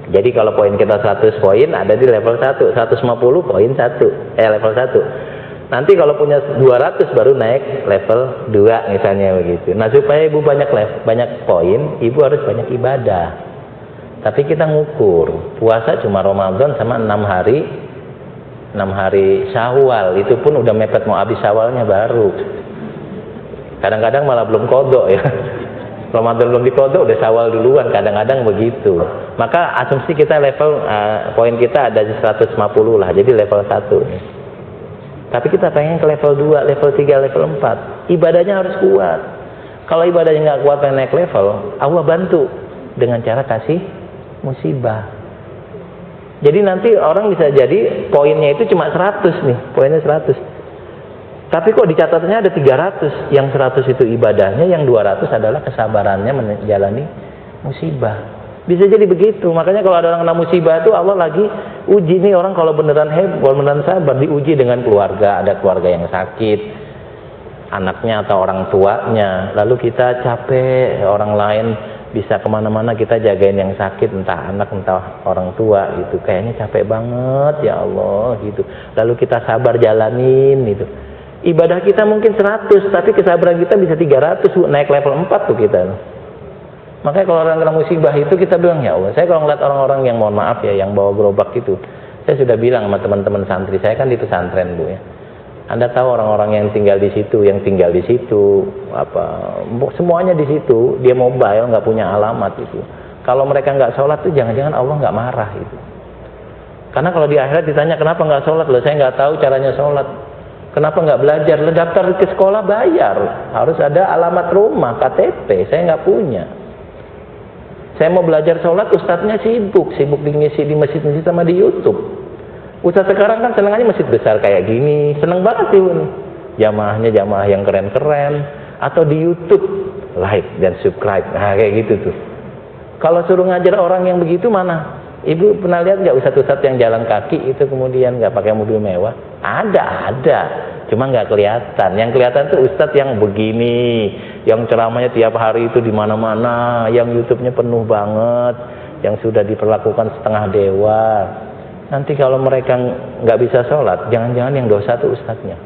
Jadi kalau poin kita 100 poin ada di level 1, 150 poin 1, level 1. Nanti kalau punya 200 baru naik level 2 misalnya begitu. Nah, supaya ibu banyak poin, ibu harus banyak ibadah. Tapi kita ngukur, puasa cuma Ramadan sama 6 hari Syawal, itu pun udah mepet mau habis Syawalnya baru. Kadang-kadang malah belum kodok ya. Ramadan belum dikodok udah Syawal duluan, kadang-kadang begitu. Maka asumsi kita level poin kita ada di 150 lah, jadi level 1 nih. Tapi kita pengen ke level 2, level 3, level 4. Ibadahnya harus kuat. Kalau ibadahnya nggak kuat pengen naik level, Allah bantu dengan cara kasih musibah. Jadi nanti orang bisa jadi poinnya itu cuma 100 nih, poinnya 100. Tapi kok di catatannya ada 300, yang 100 itu ibadahnya, yang 200 adalah kesabarannya menjalani musibah. Bisa jadi begitu. Makanya kalau ada orang kena musibah itu Allah lagi uji nih orang kalau beneran hebat, beneran sabar, diuji dengan keluarga. Ada keluarga yang sakit, anaknya atau orang tuanya. Lalu kita capek, orang lain bisa kemana-mana, kita jagain yang sakit, entah anak entah orang tua gitu. Kayaknya capek banget ya Allah gitu. Lalu kita sabar jalanin gitu. Ibadah kita mungkin 100, tapi kesabaran kita bisa 300, naik level 4 tuh kita. Makanya kalau orang kena musibah itu kita bilang ya Allah. Saya kalau ngeliat orang-orang yang mohon maaf ya, yang bawa gerobak itu, saya sudah bilang sama teman-teman santri, saya kan di pesantren Bu ya. Anda tahu orang-orang yang tinggal di situ, semuanya di situ, dia mobile, nggak punya alamat itu. Kalau mereka nggak sholat tuh jangan-jangan Allah nggak marah itu. Karena kalau di akhirat ditanya kenapa nggak sholat, loh saya nggak tahu caranya sholat. Kenapa nggak belajar? Daftar ke sekolah bayar, harus ada alamat rumah, KTP. Saya nggak punya. Saya mau belajar sholat, ustadznya sibuk ngisi di masjid-masjid sama di YouTube. Ustadz sekarang kan senangannya masjid besar kayak gini, seneng banget sih jamaahnya jamaah yang keren-keren, atau di YouTube like dan subscribe, nah kayak gitu tuh. Kalau suruh ngajar orang yang begitu mana? Ibu pernah lihat nggak ustadz-ustadz yang jalan kaki itu kemudian nggak pakai mobil mewah? Ada, cuma nggak kelihatan. Yang kelihatan tuh ustadz yang begini, yang ceramahnya tiap hari itu di mana-mana, yang YouTube-nya penuh banget, yang sudah diperlakukan setengah dewa. Nanti kalau mereka nggak bisa sholat, jangan-jangan yang dosa tuh ustadznya.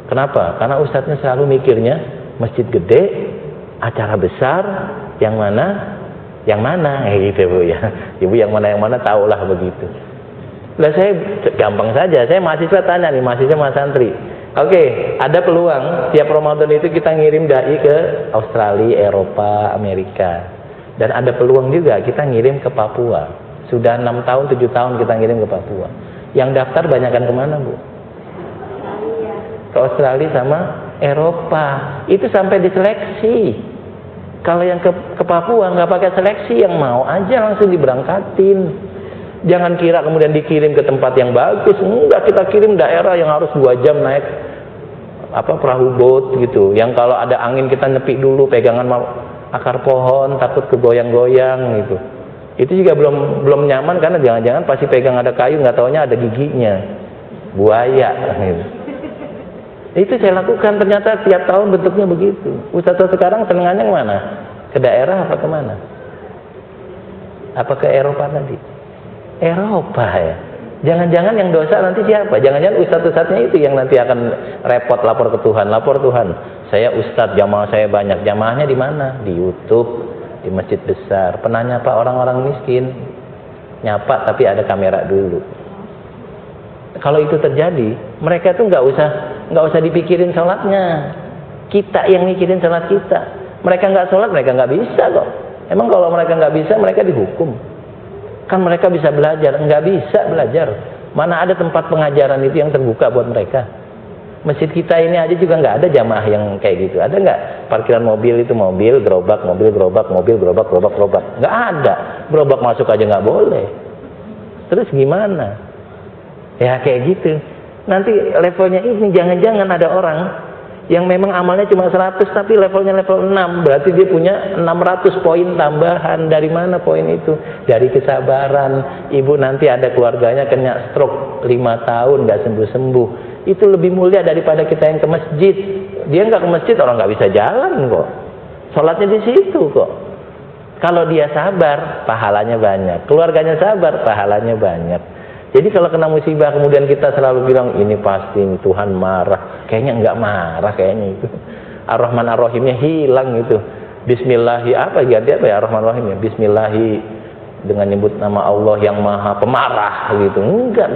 Kenapa? Karena ustadznya selalu mikirnya masjid gede, acara besar, yang mana, gitu Bu ya. Ibu yang mana tahulah begitu. Lah saya gampang saja, saya mahasiswa tanya nih, mahasiswa santri. Oke, ada peluang tiap Ramadan itu kita ngirim dai ke Australia, Eropa, Amerika. Dan ada peluang juga kita ngirim ke Papua. Sudah 6 tahun, 7 tahun kita ngirim ke Papua. Yang daftar banyakkan kemana Bu? Ke Australia sama Eropa. Itu sampai diseleksi. Kalau yang ke Papua nggak pakai seleksi, yang mau aja langsung diberangkatin. Jangan kira kemudian dikirim ke tempat yang bagus. Enggak, kita kirim daerah yang harus 2 jam naik perahu boat gitu. Yang kalau ada angin kita nyepik dulu, pegangan akar pohon, takut kegoyang-goyang gitu. Itu juga belum nyaman karena jangan-jangan pasti pegang ada kayu, nggak taunya ada giginya, buaya. Gitu. Itu saya lakukan, ternyata tiap tahun bentuknya begitu. Ustadz sekarang senengannya kemana? Ke daerah apa kemana? Apa ke Eropa tadi? Eropa ya. Jangan-jangan yang dosa nanti siapa? Jangan-jangan ustadz-ustadznya itu yang nanti akan repot lapor ke Tuhan. Lapor Tuhan, saya ustadz, jamaah saya banyak. Jamaahnya di mana? Di YouTube, di masjid besar. Pernah nyapa orang-orang miskin? Nyapa tapi ada kamera dulu. Kalau itu terjadi, mereka tuh nggak usah dipikirin sholatnya. Kita yang mikirin sholat kita. Mereka nggak sholat, mereka nggak bisa kok. Emang kalau mereka nggak bisa, mereka dihukum. Kan mereka bisa belajar, nggak bisa belajar. Mana ada tempat pengajaran itu yang terbuka buat mereka? Masjid kita ini aja juga nggak ada jamaah yang kayak gitu. Ada nggak? Parkiran mobil itu mobil, gerobak, mobil, gerobak, mobil, gerobak, gerobak, gerobak. Nggak ada. Gerobak masuk aja nggak boleh. Terus gimana? Ya kayak gitu. Nanti levelnya ini jangan-jangan ada orang yang memang amalnya cuma 100 tapi levelnya level 6, berarti dia punya 600 poin tambahan. Dari mana poin itu? Dari kesabaran. Ibu nanti ada keluarganya kena stroke 5 tahun nggak sembuh-sembuh, itu lebih mulia daripada kita yang ke masjid. Dia nggak ke masjid, orang nggak bisa jalan kok, sholatnya di situ kok. Kalau dia sabar, pahalanya banyak. Keluarganya sabar, pahalanya banyak. Jadi kalau kena musibah kemudian kita selalu bilang ini pasti Tuhan marah, kayaknya enggak marah kayaknya itu. Ar-Rahman Ar-Rahimnya hilang itu. Bismillahi ganti apa ya Ar-Rahman Ar-Rahimnya? Bismillahi dengan nyebut nama Allah yang Maha Pemarah gitu. Enggak,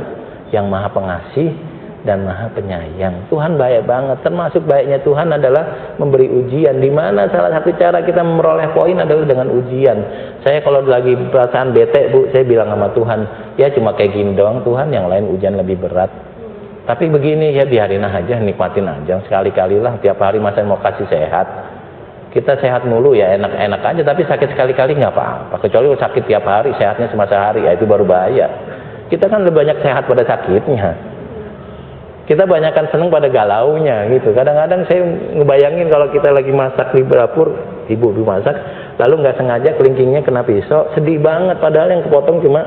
yang Maha Pengasih dan Maha Penyayang. Tuhan baik banget. Termasuk baiknya Tuhan adalah memberi ujian. Di mana salah satu cara kita memperoleh poin adalah dengan ujian. Saya kalau lagi perasaan bete, Bu, saya bilang sama Tuhan, ya cuma kayak gini doang Tuhan, yang lain ujian lebih berat. Tapi begini ya, biarin aja, nikmatin aja. Sekali-kali lah, tiap hari masa mau kasih sehat. Kita sehat mulu ya enak-enak aja, tapi sakit sekali-kali nggak apa-apa. Kecuali sakit tiap hari, sehatnya cuma sehari, ya itu baru bahaya. Kita kan lebih banyak sehat pada sakitnya. Kita banyakkan seneng pada galaunya gitu. Kadang-kadang saya ngebayangin kalau kita lagi masak di dapur, ibu masak, lalu nggak sengaja kelingkingnya kena pisau, sedih banget. Padahal yang kepotong cuma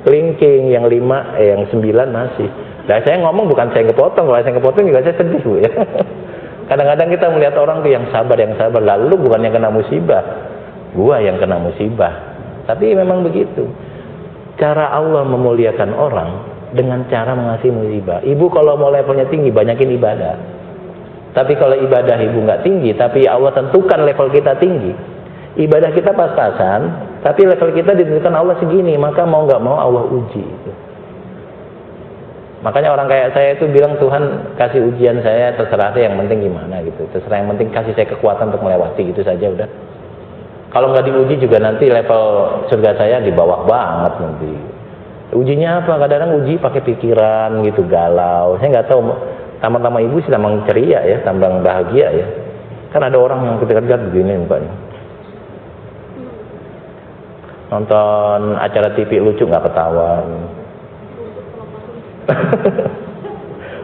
kelingking, yang 9 masih. Nah saya ngomong bukan saya kepotong, kalau saya kepotong juga saya sedih, Bu ya. Kadang-kadang kita melihat orang tuh yang sabar, lalu bukan yang kena musibah, gua yang kena musibah. Tapi memang begitu. Cara Allah memuliakan orang dengan cara mengasih musibah. Ibu kalau mau levelnya tinggi, banyakin ibadah. Tapi kalau ibadah ibu nggak tinggi, tapi Allah tentukan level kita tinggi, ibadah kita pas-pasan, tapi level kita ditentukan Allah segini, maka mau nggak mau Allah uji. Makanya orang kayak saya itu bilang, Tuhan kasih ujian saya, terserah deh, yang penting gimana gitu. Terserah, yang penting kasih saya kekuatan untuk melewati, itu saja udah. Kalau nggak diuji juga nanti level surga saya di bawah banget nanti. Ujinya apa? Kadang-kadang uji pakai pikiran gitu, galau. Saya nggak tahu, tambang-tambang ibu sih tambang ceria ya, tambang bahagia ya. Kan ada orang yang ketika begini mukanya. Nonton acara TV lucu nggak ketawa.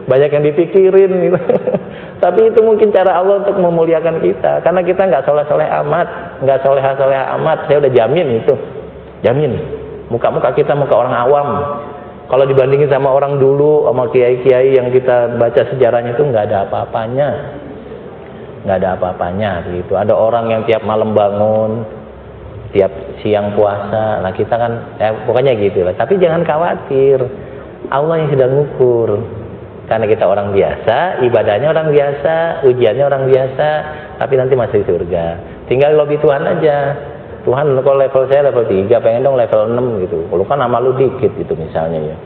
Banyak yang dipikirin gitu. Tapi itu mungkin cara Allah untuk memuliakan kita. Karena kita nggak soleh-soleh amat, nggak soleh-soleh amat. Saya udah jamin itu, jamin. Muka-muka kita muka orang awam. Kalau dibandingin sama orang dulu, sama kiai-kiai yang kita baca sejarahnya itu nggak ada apa-apanya, nggak ada apa-apanya gitu. Ada orang yang tiap malam bangun, tiap siang puasa. Nah kita kan, pokoknya gitu lah. Tapi jangan khawatir, Allah yang sedang ngukur. Karena kita orang biasa, ibadahnya orang biasa, ujiannya orang biasa, tapi nanti masih surga. Tinggal lobby Tuhan aja. Tuhan, kalau level saya level 3, pengen dong level 6 gitu. Lu kan amal lu dikit gitu misalnya ya.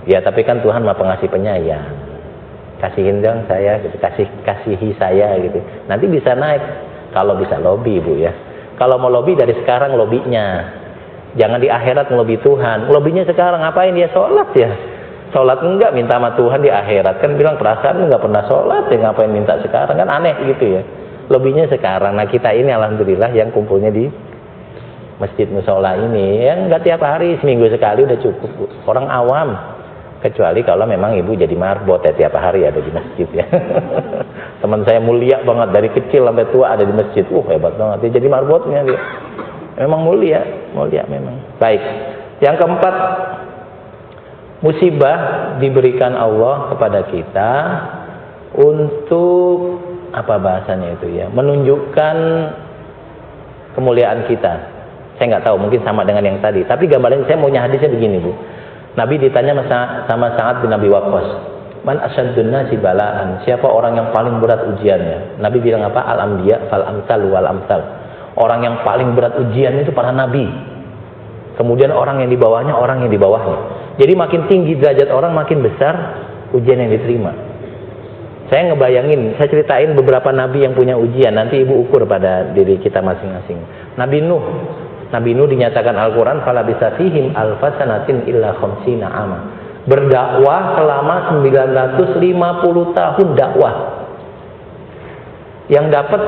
Ya tapi kan Tuhan Maha Pengasih Penyayang. Kasihin dong saya gitu, kasihi saya gitu. Nanti bisa naik kalau bisa lobby, Bu ya. Kalau mau lobby dari sekarang lobbynya. Jangan di akhirat ngelobi Tuhan. Lobbynya sekarang ngapain dia sholat ya? Sholat enggak, minta sama Tuhan di akhirat. Kan bilang perasaan enggak pernah sholat ya, ngapain minta sekarang, kan aneh gitu ya. Lebihnya sekarang. Nah kita ini alhamdulillah yang kumpulnya di masjid musola ini, yang nggak tiap hari, seminggu sekali udah cukup Bu. Orang awam, kecuali kalau memang ibu jadi marbot ya tiap hari ada di masjid ya. Teman saya mulia banget dari kecil sampai tua ada di masjid, hebat banget dia jadi marbotnya dia. Memang mulia memang. Baik, yang keempat, musibah diberikan Allah kepada kita untuk apa bahasanya itu ya, menunjukkan kemuliaan kita. Saya nggak tahu, mungkin sama dengan yang tadi, tapi gambarannya saya maunya hadisnya begini Bu. Nabi ditanya sama Sa'ad bin Abi Waqqas, man asyaddun nasi balaan, siapa orang yang paling berat ujiannya? Nabi bilang apa? Al-anbiya fal amsal wal amsal. Orang yang paling berat ujian itu para nabi. Kemudian orang yang di bawahnya, orang yang di bawahnya. Jadi makin tinggi derajat orang, makin besar ujian yang diterima. Saya ngebayangin, saya ceritain beberapa nabi yang punya ujian. Nanti ibu ukur pada diri kita masing-masing. Nabi Nuh dinyatakan Al-Quran, fala bisa fihim alfasanatin illa khamsina ama. Berdakwah selama 950 tahun dakwah. Yang dapat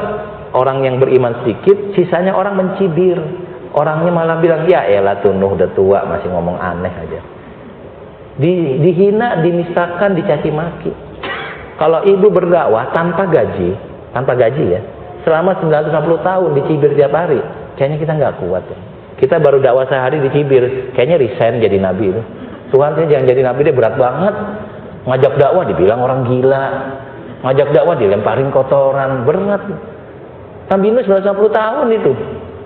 orang yang beriman sedikit, sisanya orang mencibir. Orangnya malah bilang, ya elah tuh Nuh udah tua masih ngomong aneh aja. Dihina, dinistakan, dicaci maki. Kalau ibu berdakwah tanpa gaji ya, selama 950 tahun dicibir tiap hari, kayaknya kita nggak kuat ya. Kita baru dakwah sehari dicibir, kayaknya resign jadi nabi itu. Tuhan jangan jadi nabi, dia berat banget. Ngajak dakwah dibilang orang gila, ngajak dakwah dilemparin kotoran, berat. Nabi Nuh 950 tahun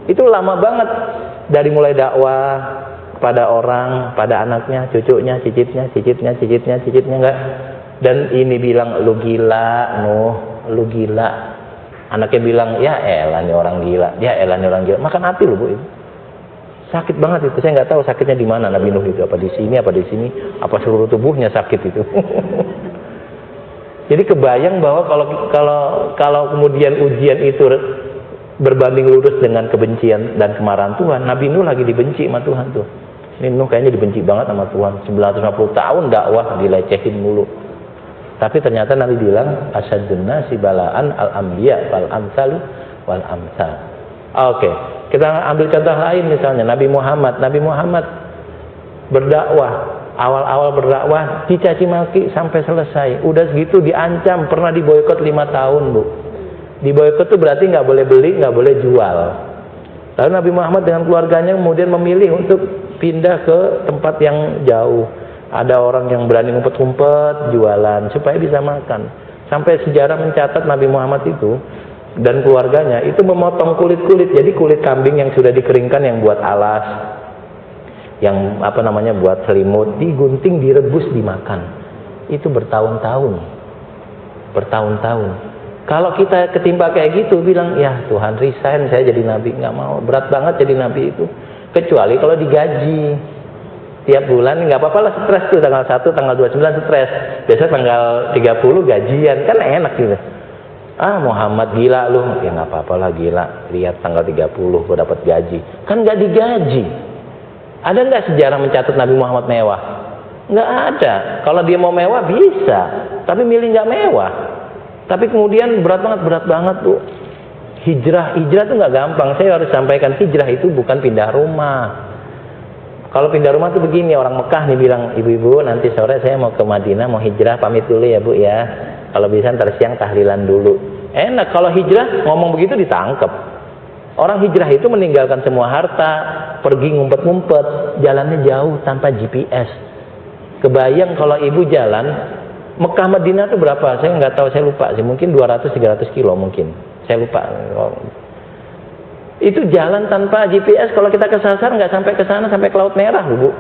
itu lama banget, dari mulai dakwah pada orang, pada anaknya, cucunya, cicitnya enggak. Dan ini bilang, lu gila Nuh, lu gila. Anaknya bilang, ya elah nih orang gila, makan api lu Bu itu. Sakit banget itu, saya nggak tahu sakitnya di mana Nabi Nuh itu, apa di sini, apa seluruh tubuhnya sakit itu. Jadi kebayang bahwa kalau kemudian ujian itu berbanding lurus dengan kebencian dan kemarahan Tuhan, Nabi Nuh lagi dibenci sama Tuhan tuh. Ini Nuh kayaknya dibenci banget sama Tuhan. 950 tahun dakwah dilecehin mulu. Tapi ternyata Nabi bilang, asyaddun nasi balaan al-anbiya wal amsal wal amsal. Oke, kita ambil contoh lain misalnya Nabi Muhammad berdakwah, awal-awal berdakwah dicaci maki sampai selesai. Udah segitu diancam, pernah diboikot 5 tahun Bu. Diboikot itu berarti nggak boleh beli, nggak boleh jual. Lalu Nabi Muhammad dengan keluarganya kemudian memilih untuk pindah ke tempat yang jauh. Ada orang yang berani ngumpet-ngumpet jualan supaya bisa makan. Sampai sejarah mencatat Nabi Muhammad itu dan keluarganya itu memotong kulit-kulit. Jadi kulit kambing yang sudah dikeringkan yang buat alas, yang buat selimut, digunting, direbus, dimakan. Itu bertahun-tahun. Kalau kita ketimpa kayak gitu, bilang, ya Tuhan resign, saya jadi nabi, nggak mau, berat banget jadi nabi itu. Kecuali kalau digaji tiap bulan, nggak apa-apa lah, stres tuh tanggal 1, tanggal 29 stres. Biasa tanggal 30 gajian, kan enak gitu. Muhammad gila lu, ya nggak apa-apa lah gila. Lihat tanggal 30 gue dapat gaji, kan nggak digaji. Ada nggak sejarah mencatat Nabi Muhammad mewah? Nggak ada. Kalau dia mau mewah bisa, tapi milih nggak mewah. Tapi kemudian berat banget tuh. Hijrah tuh nggak gampang. Saya harus sampaikan, hijrah itu bukan pindah rumah. Kalau pindah rumah tuh begini, orang Mekah nih bilang, ibu-ibu nanti sore saya mau ke Madinah, mau hijrah, pamit dulu ya Bu ya. Kalau bisa ntar siang tahlilan dulu. Enak, kalau hijrah ngomong begitu ditangkap. Orang hijrah itu meninggalkan semua harta, pergi ngumpet-ngumpet, jalannya jauh tanpa GPS. Kebayang kalau ibu jalan, Mekah Madinah itu berapa? Saya nggak tahu, saya lupa sih. Mungkin 200-300 kilo mungkin. Saya lupa. Itu jalan tanpa GPS. Kalau kita kesasar nggak sampai ke sana, sampai ke Laut Merah, Bu.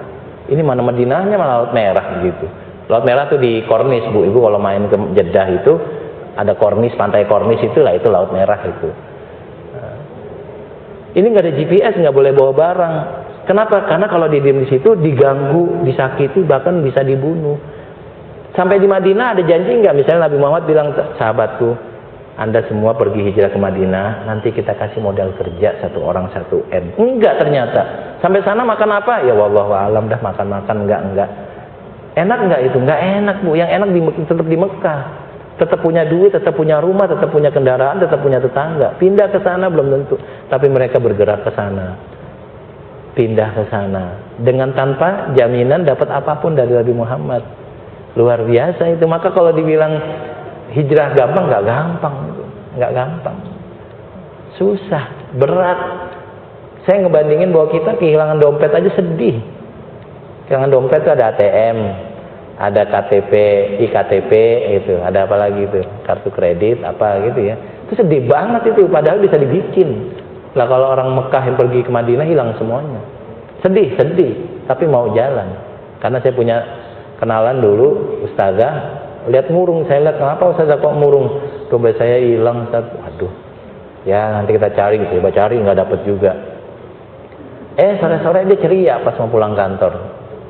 Ini mana Madinahnya, malah Laut Merah gitu. Laut Merah tuh di Kornis, Bu. Ibu kalau main ke Jeddah itu ada Kornis, pantai Kornis itulah itu Laut Merah itu. Ini nggak ada GPS, nggak boleh bawa barang. Kenapa? Karena kalau diem di situ diganggu, disakiti, bahkan bisa dibunuh. Sampai di Madinah ada janji nggak? Misalnya Nabi Muhammad bilang, sahabatku, Anda semua pergi hijrah ke Madinah, nanti kita kasih modal kerja 1 orang 1 M. Enggak ternyata. Sampai sana makan apa? Ya wallahu alam dah, makan-makan enggak. Enak enggak itu? Enggak enak Bu. Yang enak tetap di Mekah. Tetap punya duit, tetap punya rumah, tetap punya kendaraan, tetap punya tetangga. Pindah ke sana belum tentu, tapi mereka bergerak ke sana. Pindah ke sana dengan tanpa jaminan dapat apapun dari Nabi Muhammad. Luar biasa itu. Maka kalau dibilang hijrah gampang, nggak gampang, nggak gampang. Susah, berat. Saya ngebandingin bahwa kita kehilangan dompet aja sedih. Kehilangan dompet itu ada ATM, ada KTP, iktp itu, ada apa lagi itu, kartu kredit apa gitu ya. Itu sedih banget itu, padahal bisa dibikin. Lah kalau orang Mekah yang pergi ke Madinah hilang semuanya. Sedih, tapi mau jalan. Karena saya punya kenalan dulu ustazah, lihat murung, saya lihat kenapa ustazah kok murung? Dompet saya hilang, Ustaz. Waduh. Ya nanti kita cari, coba cari nggak dapat juga. Sore-sore dia ceria pas mau pulang kantor.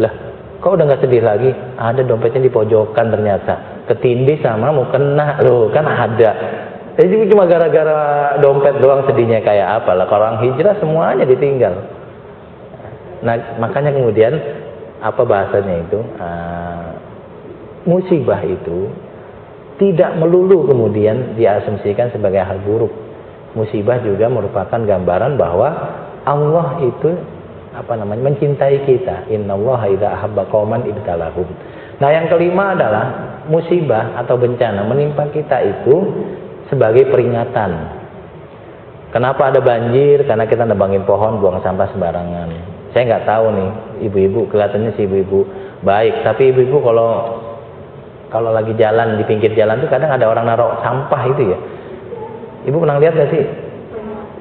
Lah, kok udah nggak sedih lagi? Ada dompetnya di pojokan ternyata. Ketindih sama mau kena loh, kan ada. Jadi cuma gara-gara dompet doang sedihnya kayak apa lah. Kalau orang hijrah semuanya ditinggal. Nah, makanya kemudian apa bahasanya itu? Musibah itu tidak melulu kemudian diasumsikan sebagai hal buruk. Musibah juga merupakan gambaran bahwa Allah itu mencintai kita. Innallaha idza ahabba qauman ibtalahum. Nah, yang kelima adalah musibah atau bencana menimpa kita itu sebagai peringatan. Kenapa ada banjir? Karena kita nebangin pohon, buang sampah sembarangan. Saya nggak tahu nih, ibu-ibu kelihatannya si ibu-ibu baik, tapi ibu-ibu kalau lagi jalan di pinggir jalan tuh kadang ada orang naruh sampah itu ya. Ibu pernah lihat nggak sih?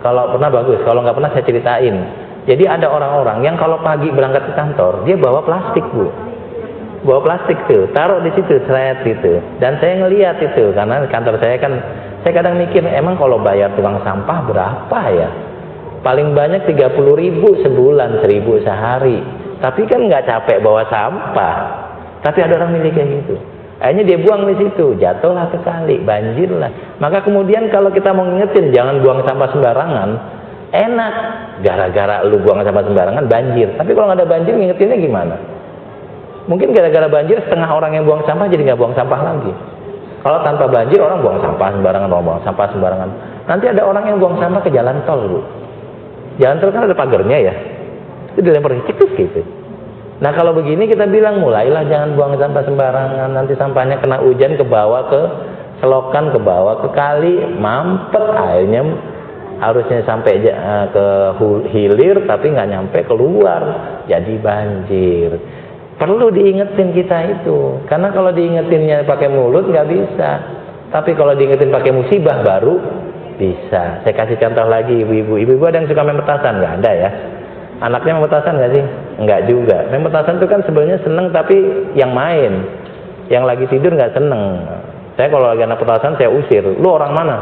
Kalau pernah bagus, kalau nggak pernah saya ceritain. Jadi ada orang-orang yang kalau pagi berangkat ke kantor, dia bawa plastik, Bu. Bawa plastik tuh, taruh di situ, seret gitu. Dan saya ngelihat itu, karena kantor saya kan, saya kadang mikir, emang kalau bayar tukang sampah berapa ya? Paling banyak 30.000 sebulan, 1.000 sehari. Tapi kan nggak capek bawa sampah. Tapi ada orang milik kayak gitu. Akhirnya dia buang di situ, jatuhlah ke kali, banjir lah. Maka kemudian kalau kita mau ngingetin jangan buang sampah sembarangan, enak. Gara-gara lu buang sampah sembarangan banjir. Tapi kalau nggak ada banjir ngingetinnya gimana? Mungkin gara-gara banjir setengah orang yang buang sampah jadi nggak buang sampah lagi. Kalau tanpa banjir orang buang sampah sembarangan, buang sampah sembarangan. Nanti ada orang yang buang sampah ke jalan tol, Bu. Jalan tol kan ada pagarnya ya. Itu dilempar cekus gitu. Nah kalau begini kita bilang mulailah jangan buang sampah sembarangan. Nanti sampahnya kena hujan ke bawah ke selokan, ke bawah ke kali, mampet airnya harusnya sampai ke hilir tapi nggak nyampe keluar, jadi banjir. Perlu diingetin kita itu, karena kalau diingetinnya pakai mulut nggak bisa, tapi kalau diingetin pakai musibah baru bisa. Saya kasih contoh lagi, ibu-ibu ada yang suka main petasan? Nggak ada ya? Anaknya main petasan nggak sih? Nggak juga. Main petasan itu kan sebenarnya seneng, tapi yang main, yang lagi tidur nggak seneng. Saya kalau lagi anak petasan saya usir. Lu orang mana?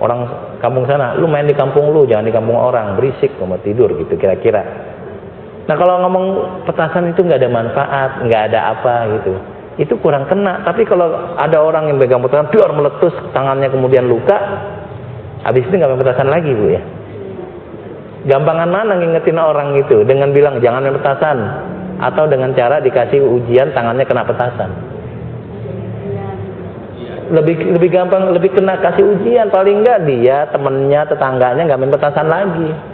Orang kampung sana. Lu main di kampung lu, jangan di kampung orang. Berisik, mau tidur gitu kira-kira. Nah kalau ngomong petasan itu nggak ada manfaat, nggak ada apa gitu. Itu kurang kena. Tapi kalau ada orang yang pegang petasan, biar meletus, tangannya kemudian luka, habis itu nggak main petasan lagi, Bu ya. Gampangan mana ngingetin orang itu dengan bilang jangan main petasan, atau dengan cara dikasih ujian tangannya kena petasan? Lebih gampang, lebih kena kasih ujian. Paling enggak dia temennya, tetangganya nggak main petasan lagi.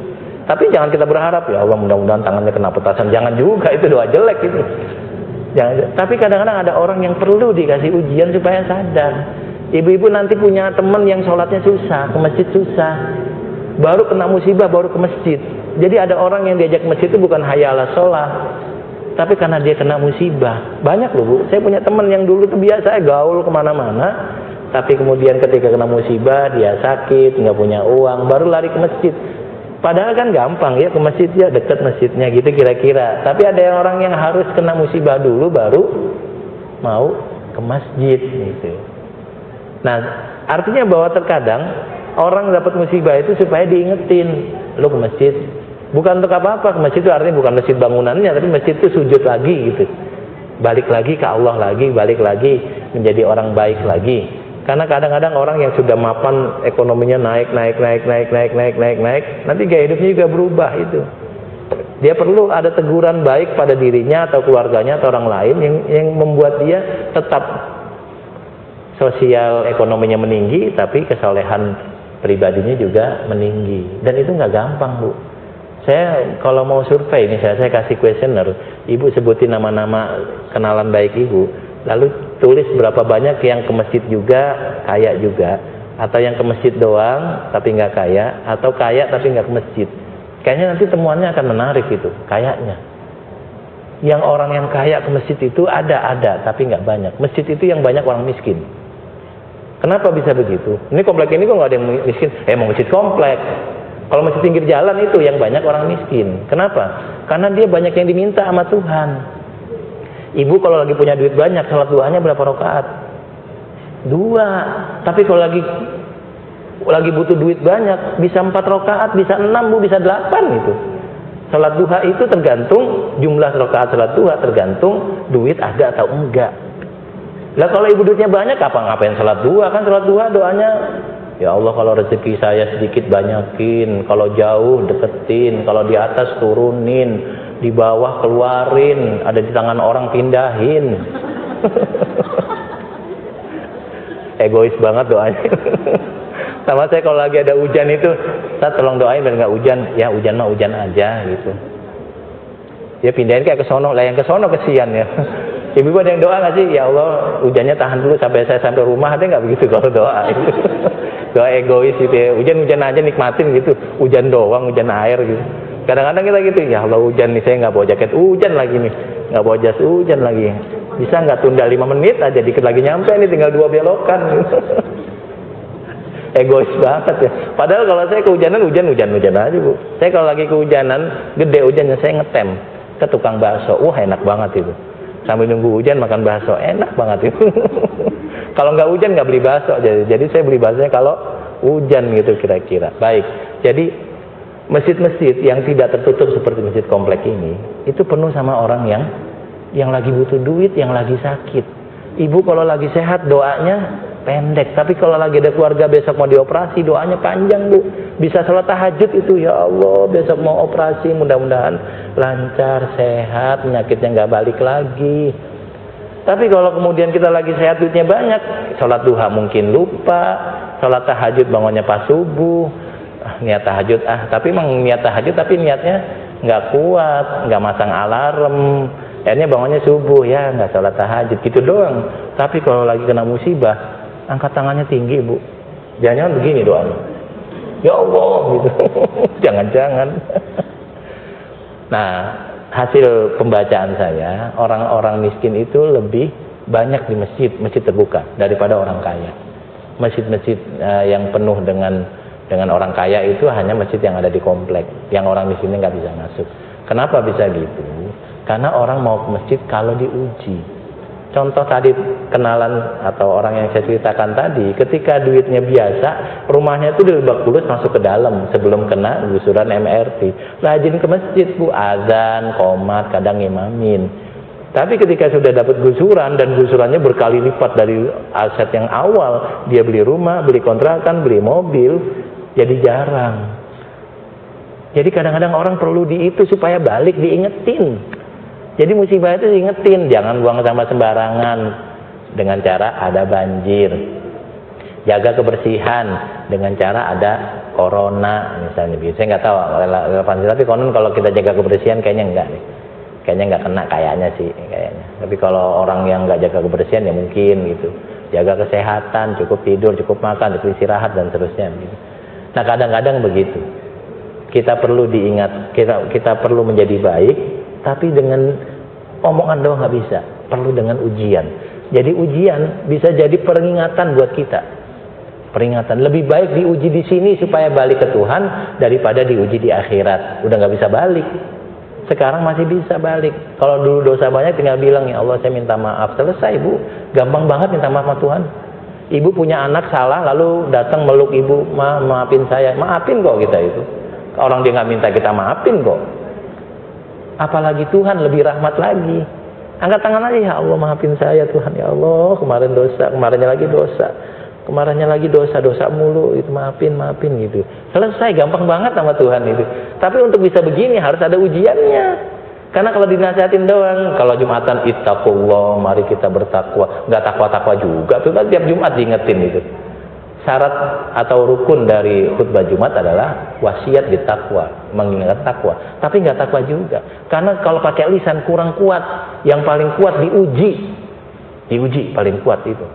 Tapi jangan kita berharap ya Allah mudah-mudahan tangannya kena petasan. Jangan juga, itu doa jelek itu. Jangan. Tapi kadang-kadang ada orang yang perlu dikasih ujian supaya sadar. Ibu-ibu nanti punya teman yang sholatnya susah, ke masjid susah, baru kena musibah baru ke masjid. Jadi ada orang yang diajak ke masjid itu bukan hayya 'alas sholat, tapi karena dia kena musibah. Banyak loh, Bu. Saya punya teman yang dulu tuh biasa gaul kemana-mana, tapi kemudian ketika kena musibah dia sakit, nggak punya uang, baru lari ke masjid. Padahal kan gampang ya, ke masjid ya, dekat masjidnya gitu kira-kira. Tapi ada yang orang yang harus kena musibah dulu baru mau ke masjid gitu. Nah, artinya bahwa terkadang orang dapat musibah itu supaya diingetin, lu ke masjid. Bukan untuk apa-apa, ke masjid itu artinya bukan masjid bangunannya, tapi masjid itu sujud lagi gitu. Balik lagi ke Allah lagi, balik lagi menjadi orang baik lagi. Karena kadang-kadang orang yang sudah mapan ekonominya naik, nanti gaya hidupnya juga berubah itu. Dia perlu ada teguran baik pada dirinya atau keluarganya atau orang lain yang membuat dia tetap sosial ekonominya meninggi, tapi kesolehan pribadinya juga meninggi. Dan itu nggak gampang, Bu. Saya kalau mau survei, misalnya saya kasih kuesioner, Ibu sebutin nama-nama kenalan baik Ibu, lalu tulis berapa banyak yang ke masjid juga, kaya juga, atau yang ke masjid doang tapi nggak kaya, atau kaya tapi nggak ke masjid. Kayaknya nanti temuannya akan menarik itu, kayaknya. Yang orang yang kaya ke masjid itu ada, tapi nggak banyak. Masjid itu yang banyak orang miskin. Kenapa bisa begitu? Ini komplek ini kok nggak ada yang miskin? Emang masjid komplek. Kalau masjid pinggir jalan itu yang banyak orang miskin. Kenapa? Karena dia banyak yang diminta sama Tuhan. Ibu kalau lagi punya duit banyak, salat duhanya berapa rakaat? 2. Tapi kalau lagi butuh duit banyak, bisa 4 rakaat, bisa 6, Bu, bisa 8 gitu. Salat duha itu tergantung jumlah rakaat salat duha, tergantung duit ada atau enggak. Lah kalau ibu duitnya banyak, ngapain salat duha? Kan salat duha doanya, ya Allah kalau rezeki saya sedikit banyakin, kalau jauh deketin, kalau di atas turunin, di bawah keluarin, ada di tangan orang pindahin. Egois banget doanya. Sama saya kalau lagi ada hujan itu, saya tolong doain biar nggak hujan. Ya hujan mah hujan aja gitu. Ya pindahin kayak ke sono, lah yang ke sono kesian ya. Ibu ada yang doa nggak sih? Ya Allah hujannya tahan dulu sampai saya sampai rumah, ada nggak begitu kalau doa itu? Doa egois gitu ya. Hujan aja nikmatin gitu. Hujan doang, hujan air gitu. Kadang-kadang kita gitu, ya Allah hujan nih, saya nggak bawa jaket hujan lagi nih, nggak bawa jas hujan lagi. Bisa nggak tunda 5 menit aja, dikit lagi nyampe nih, tinggal 2 belokan. Gitu. Egois banget ya. Padahal kalau saya kehujanan, hujan aja, Bu. Saya kalau lagi kehujanan, gede hujannya, saya ngetem ke tukang bakso. Wah enak banget itu. Sambil nunggu hujan makan bakso, enak banget itu. Kalau nggak hujan nggak beli bakso. Jadi saya beli baksonya kalau hujan gitu kira-kira. Baik. Jadi masjid-masjid yang tidak tertutup seperti masjid komplek ini, itu penuh sama orang yang lagi butuh duit, yang lagi sakit. Ibu kalau lagi sehat doanya pendek, tapi kalau lagi ada keluarga besok mau dioperasi, doanya panjang, Bu. Bisa salat tahajud itu, ya Allah besok mau operasi, mudah-mudahan lancar, sehat, penyakitnya nggak balik lagi. Tapi kalau kemudian kita lagi sehat, duitnya banyak, salat duha mungkin lupa, salat tahajud bangunnya pas subuh, niat tahajud, tapi emang niat tahajud tapi niatnya nggak kuat, nggak masang alarm, akhirnya bangunnya subuh, ya nggak salat tahajud gitu doang. Tapi kalau lagi kena musibah, angkat tangannya tinggi, Bu. Jangan begini doanya. Ya Allah gitu. Jangan-jangan. Nah, hasil pembacaan saya, orang-orang miskin itu lebih banyak di masjid terbuka daripada orang kaya. Masjid-masjid yang penuh dengan orang kaya itu hanya masjid yang ada di komplek, yang orang miskinnya nggak bisa masuk. Kenapa bisa gitu? Karena orang mau ke masjid kalau diuji. Contoh tadi kenalan atau orang yang saya ceritakan tadi, ketika duitnya biasa, rumahnya itu di Lebak Bulus masuk ke dalam sebelum kena gusuran MRT. Rajin ke masjid, Bu, azan, qomat, kadang imamin. Tapi ketika sudah dapat gusuran dan gusurannya berkali lipat dari aset yang awal, dia beli rumah, beli kontrakan, beli mobil, jadi jarang. Jadi kadang-kadang orang perlu itu supaya balik, diingetin. Jadi musibah itu diingetin, jangan buang sampah sembarangan dengan cara ada banjir. Jaga kebersihan dengan cara ada corona misalnya. Saya nggak tahu relevansi, tapi konon kalau kita jaga kebersihan kayaknya enggak nih. Kayaknya nggak kena kayaknya sih kayaknya. Tapi kalau orang yang nggak jaga kebersihan ya mungkin gitu. Jaga kesehatan, cukup tidur, cukup makan, cukup istirahat dan seterusnya gitu. Nah kadang-kadang begitu. Kita perlu diingat, kita perlu menjadi baik, tapi dengan omongan doang nggak bisa, perlu dengan ujian. Jadi ujian bisa jadi peringatan buat kita. Peringatan, lebih baik diuji di sini supaya balik ke Tuhan daripada diuji di akhirat. Udah nggak bisa balik. Sekarang masih bisa balik. Kalau dulu dosa banyak tinggal bilang, ya Allah saya minta maaf. Selesai, Bu. Gampang banget minta maaf sama Tuhan. Ibu punya anak salah lalu datang meluk ibu, maafin saya. Maafin kok kita itu. Orang dia nggak minta kita maafin kok. Apalagi Tuhan lebih rahmat lagi. Angkat tangan aja, ya Allah maafin saya Tuhan, ya Allah kemarin dosa, kemarinnya lagi dosa mulu, itu maafin gitu. Selesai, gampang banget sama Tuhan itu. Tapi untuk bisa begini harus ada ujiannya. Karena kalau dinasihatin doang, kalau Jumatan ittaqullah, mari kita bertakwa, nggak takwa-takwa juga tuh kan tiap Jumat diingetin itu. Syarat atau rukun dari khutbah Jumat adalah wasiat ditakwa, mengingat takwa. Tapi nggak takwa juga, karena kalau pakai lisan kurang kuat. Yang paling kuat diuji paling kuat itu.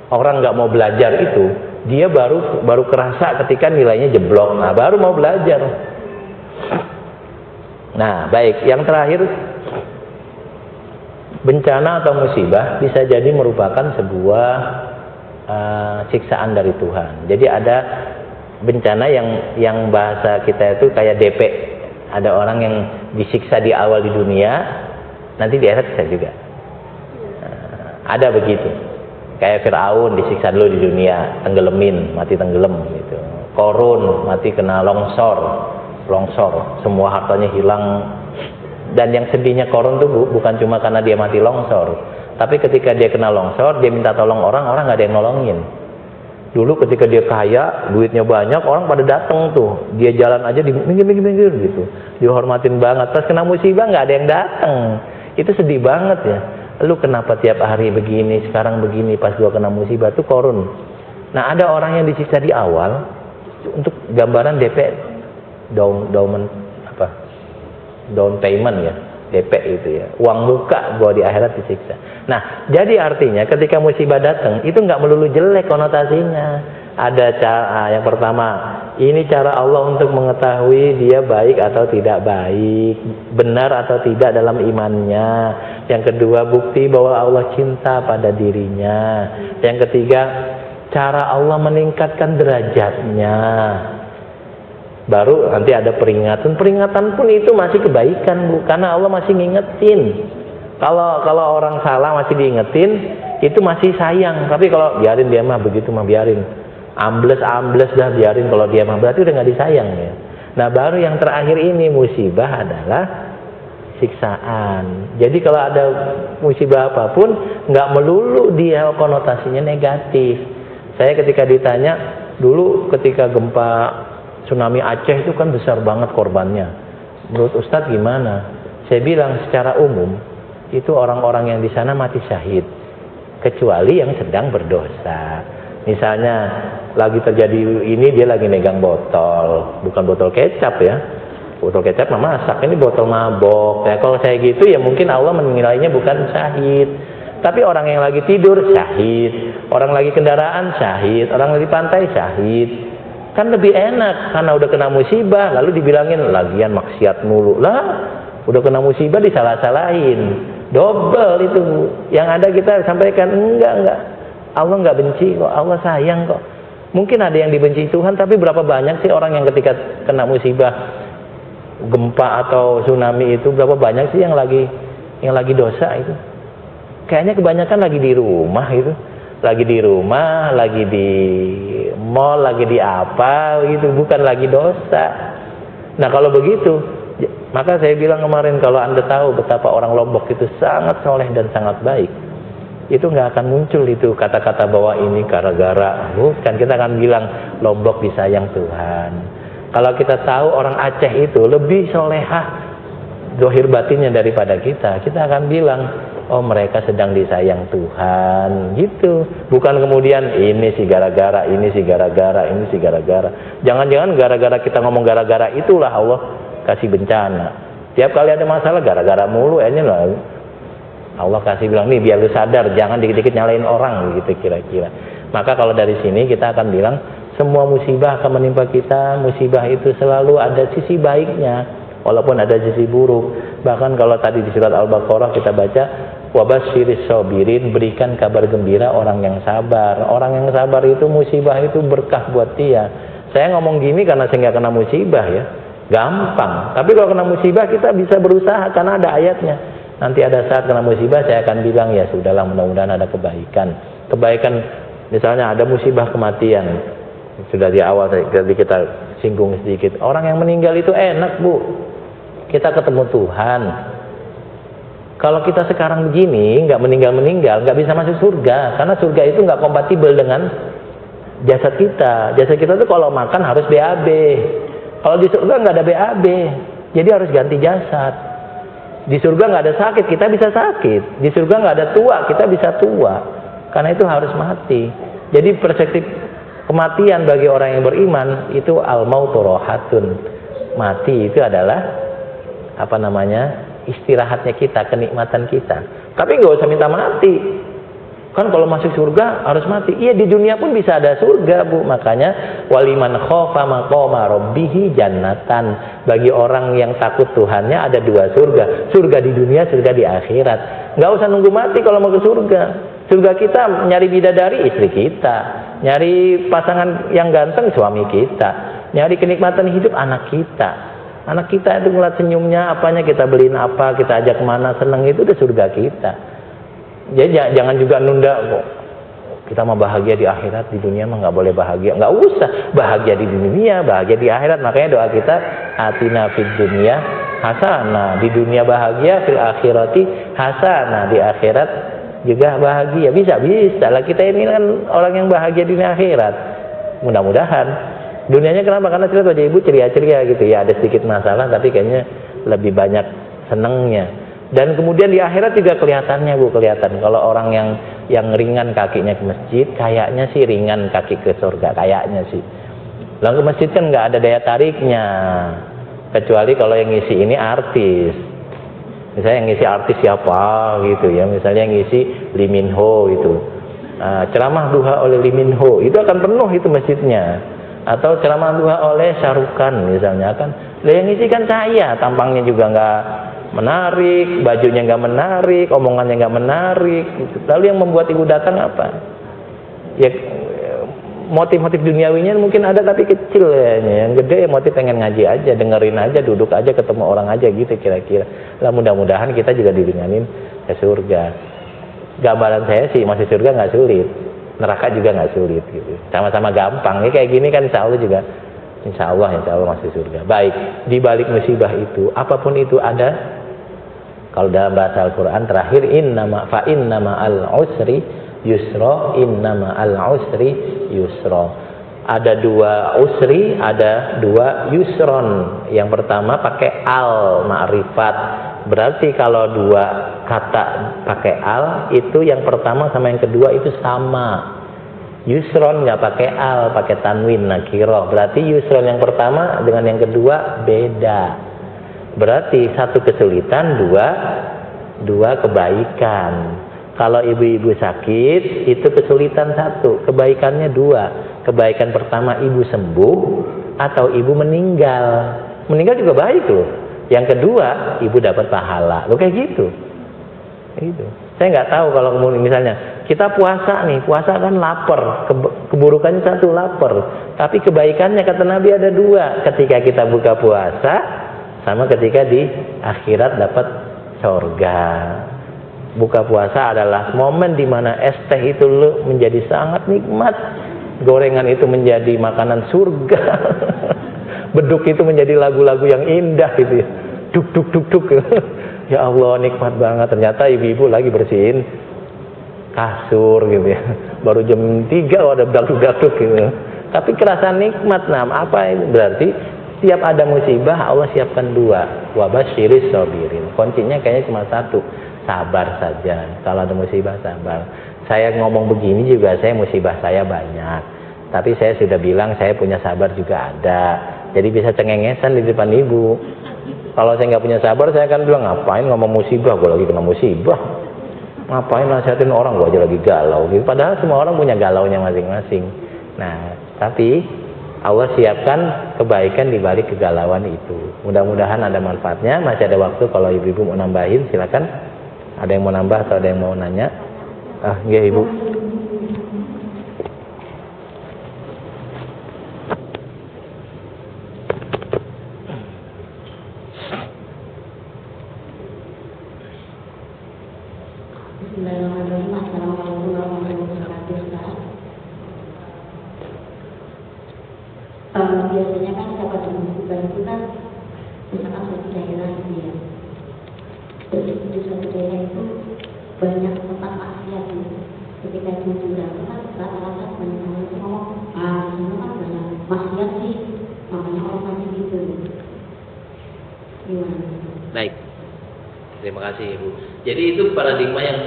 Orang nggak mau belajar itu, dia baru kerasa ketika nilainya jeblok. Nah, baru mau belajar. Nah, baik. Yang terakhir, bencana atau musibah bisa jadi merupakan sebuah siksaan dari Tuhan. Jadi ada bencana yang bahasa kita itu kayak DP. Ada orang yang disiksa di awal di dunia, nanti di akhirat bisa juga. Ada begitu. Kayak Fir'aun disiksa dulu di dunia, tenggelamin, mati tenggelam gitu. Korun mati kena longsor, semua hartanya hilang. Dan yang sedihnya Korun tuh bukan cuma karena dia mati longsor, tapi ketika dia kena longsor, dia minta tolong orang nggak ada yang nolongin. Dulu ketika dia kaya, duitnya banyak, orang pada datang tuh, dia jalan aja di minggir gitu, dihormatin banget. Pas kena musibah nggak ada yang datang, itu sedih banget ya. Lu kenapa tiap hari begini, sekarang begini, pas gua kena musibah tuh Korun. Nah, ada orang yang disiksa di awal untuk gambaran DP, down payment ya, DP itu ya, uang muka bahwa di akhirat disiksa. Nah, jadi artinya ketika musibah datang itu nggak melulu jelek konotasinya. Ada cara, yang pertama, ini cara Allah untuk mengetahui dia baik atau tidak baik, benar atau tidak dalam imannya. Yang kedua, bukti bahwa Allah cinta pada dirinya. Yang ketiga, cara Allah meningkatkan derajatnya. Baru nanti ada peringatan pun itu masih kebaikan, Bu, karena Allah masih ngingetin. Kalau orang salah masih diingetin, itu masih sayang. Tapi kalau biarin dia mah begitu mah biarin, ambles dah biarin, kalau dia mah berarti udah nggak disayang ya. Nah, baru yang terakhir ini musibah adalah siksaan. Jadi kalau ada musibah apapun nggak melulu dia konotasinya negatif. Saya ketika ditanya dulu ketika gempa tsunami Aceh itu kan besar banget korbannya. Menurut Ustadz gimana? Saya bilang secara umum itu orang-orang yang di sana mati syahid, kecuali yang sedang berdosa. Misalnya lagi terjadi ini, dia lagi megang botol, bukan botol kecap ya. Botol kecap mah masak, ini botol mabok. Ya, kalau saya gitu ya mungkin Allah menilainya bukan syahid. Tapi orang yang lagi tidur syahid, orang lagi kendaraan syahid, orang lagi pantai syahid. Kan lebih enak karena udah kena musibah lalu dibilangin lagian maksiat mulu. Lah, udah kena musibah disalah-salahin. Double itu. Yang ada kita sampaikan enggak. Allah enggak benci kok, Allah sayang kok. Mungkin ada yang dibenci Tuhan, tapi berapa banyak sih orang yang ketika kena musibah gempa atau tsunami itu, berapa banyak sih yang lagi dosa itu? Kayaknya kebanyakan lagi di rumah gitu. Lagi di rumah, lagi di mall, lagi di apa gitu, bukan lagi dosa. Nah, kalau begitu, maka saya bilang kemarin, kalau Anda tahu betapa orang Lombok itu sangat soleh dan sangat baik, itu nggak akan muncul itu kata-kata bahwa ini gara-gara. Bukan, kita akan bilang Lombok disayang Tuhan. Kalau kita tahu orang Aceh itu lebih solehah zahir batinnya daripada kita akan bilang, oh mereka sedang disayang Tuhan gitu. Bukan kemudian ini sih gara-gara, ini sih gara-gara, ini sih gara-gara. Jangan-jangan gara-gara kita ngomong gara-gara itulah Allah kasih bencana. Tiap kali ada masalah gara-gara mulu, ini lah Allah kasih bilang, nih biar lu sadar, jangan dikit-dikit nyalain orang gitu kira-kira. Maka kalau dari sini kita akan bilang, semua musibah akan menimpa kita. Musibah itu selalu ada sisi baiknya, walaupun ada sisi buruk. Bahkan kalau tadi di surat Al-Baqarah kita baca, wabasyiris sabirin, berikan kabar gembira orang yang sabar. Orang yang sabar itu musibah itu berkah buat dia. Saya ngomong gini karena saya nggak kena musibah ya, gampang. Tapi kalau kena musibah kita bisa berusaha karena ada ayatnya. Nanti ada saat kena musibah saya akan bilang, ya sudahlah, mudah-mudahan ada kebaikan. Kebaikan, misalnya ada musibah kematian, sudah di awal tadi kita singgung sedikit. Orang yang meninggal itu enak, Bu, kita ketemu Tuhan. Kalau kita sekarang begini, nggak meninggal, nggak bisa masuk surga, karena surga itu nggak kompatibel dengan jasad kita. Jasad kita tuh kalau makan harus BAB. Kalau di surga nggak ada BAB, jadi harus ganti jasad. Di surga nggak ada sakit, kita bisa sakit. Di surga nggak ada tua, kita bisa tua. Karena itu harus mati. Jadi perspektif kematian bagi orang yang beriman itu al-mautu rohatun. Mati itu adalah apa namanya? Istirahatnya kita, kenikmatan kita. Tapi nggak usah minta mati. Kan kalau masuk surga harus mati. Iya, di dunia pun bisa ada surga, Bu. Makanya waliman khofa maqama rabbih jannatan. Bagi orang yang takut Tuhannya ada 2 surga. Surga di dunia, surga di akhirat. Nggak usah nunggu mati kalau mau ke surga. Surga kita nyari bidadari istri kita, nyari pasangan yang ganteng suami kita, nyari kenikmatan hidup anak kita. Anak kita itu ngeliat senyumnya, apanya kita beliin apa, kita ajak kemana, seneng, itu udah surga kita. Jadi jangan juga nunda kok. Kita mau bahagia di akhirat, di dunia mah nggak boleh bahagia. Nggak usah bahagia di dunia, bahagia di akhirat. Makanya doa kita, atina fid dunya hasanah, di dunia bahagia, fil akhirati hasanah, di akhirat juga bahagia. Bisa lah, kita ini kan orang yang bahagia di akhirat. Mudah-mudahan. Dunianya kenapa? Karena cerita wajah ibu ceria-ceria gitu ya, ada sedikit masalah tapi kayaknya lebih banyak senengnya. Dan kemudian di akhirat juga kelihatannya, Bu, kelihatan kalau orang yang ringan kakinya ke masjid, kayaknya sih ringan kaki ke surga, kayaknya sih. Lalu ke masjid kan nggak ada daya tariknya, kecuali kalau yang ngisi ini artis. Misalnya yang ngisi artis siapa gitu ya, misalnya yang ngisi Lee Min Ho itu, ceramah duha oleh Lee Min Ho, itu akan penuh itu masjidnya. Atau ceramah duha oleh Shah Rukh Khan misalnya kan, yang ngisi kan saya, tampangnya juga nggak menarik, bajunya nggak menarik, omongannya nggak menarik. Lalu yang membuat ibu datang apa? Ya motif-motif duniawinya mungkin ada tapi kecil ya. Yang gede ya motif pengen ngaji aja, dengerin aja, duduk aja, ketemu orang aja gitu kira-kira. Lah mudah-mudahan kita juga diringanin ke surga. Gambaran saya sih masih surga nggak sulit. Neraka juga nggak sulit gitu, sama-sama gampang. Ini kayak gini kan insya Allah juga, insya Allah masuk surga. Baik, di balik musibah itu, apapun itu ada. Kalau dalam bahasa Al-Quran terakhir, fa innama al-usri yusra, innama al-usri yusra. Ada 2 usri, ada 2 yusron. Yang pertama pakai al ma'rifat. Berarti kalau 2 kata pakai al, itu yang pertama sama yang kedua itu sama. Yusron nggak pakai al, pakai tanwin nakirah. Berarti yusron yang pertama dengan yang kedua beda. Berarti 1 kesulitan, 2 kebaikan. Kalau ibu-ibu sakit, itu kesulitan 1, kebaikannya 2. Kebaikan pertama ibu sembuh atau ibu meninggal. Meninggal juga baik loh. Yang kedua, ibu dapat pahala. Loh kayak gitu. Gitu. Saya nggak tahu kalau kemudian misalnya kita puasa nih, puasa kan lapar, keburukannya 1 lapar. Tapi kebaikannya kata Nabi ada 2. Ketika kita buka puasa, sama ketika di akhirat dapat surga. Buka puasa adalah momen di mana es teh itu menjadi sangat nikmat. Gorengan itu menjadi makanan surga. Beduk itu menjadi lagu-lagu yang indah gitu ya. Duk duk duk duk. Ya Allah, nikmat banget. Ternyata ibu-ibu lagi bersihin kasur gitu ya. Baru jam 3 ada bedak-bedak gitu. Tapi kerasa nikmat. Nah, apa ini? Berarti setiap ada musibah Allah siapkan 2. Wa basyiris sabirin. Kuncinya kayaknya cuma 1. Sabar saja. Kalau ada musibah sabar. Saya ngomong begini juga saya musibah saya banyak. Tapi saya sudah bilang saya punya sabar juga ada. Jadi bisa cengengesan di depan ibu. Kalau saya nggak punya sabar, saya akan bilang ngapain ngomong musibah, gue lagi kena musibah. Ngapain nasihatin orang, gue aja lagi galau. Gitu. Padahal semua orang punya galaunya masing-masing. Nah, tapi Allah siapkan kebaikan di balik kegalauan itu. Mudah-mudahan ada manfaatnya. Masih ada waktu kalau ibu-ibu mau nambahin, silakan. Ada yang mau nambah atau ada yang mau nanya? Ya ibu. Bismillahirrahmanirrahim. Assalamualaikum warahmatullahi wabarakatuh. Biasanya kan sahabat musibah itu kan misalkan suatu daerah gitu ya. Terus di suatu daerah itu banyak tempat maksiat gitu. Ketika itu sudah kan rata-rata banyak orang itu ngomong, di sana kan banyak maksiat sih, makanya orang tanya gitu. Gimana? Baik. Terima kasih Ibu. Jadi itu paradigma yang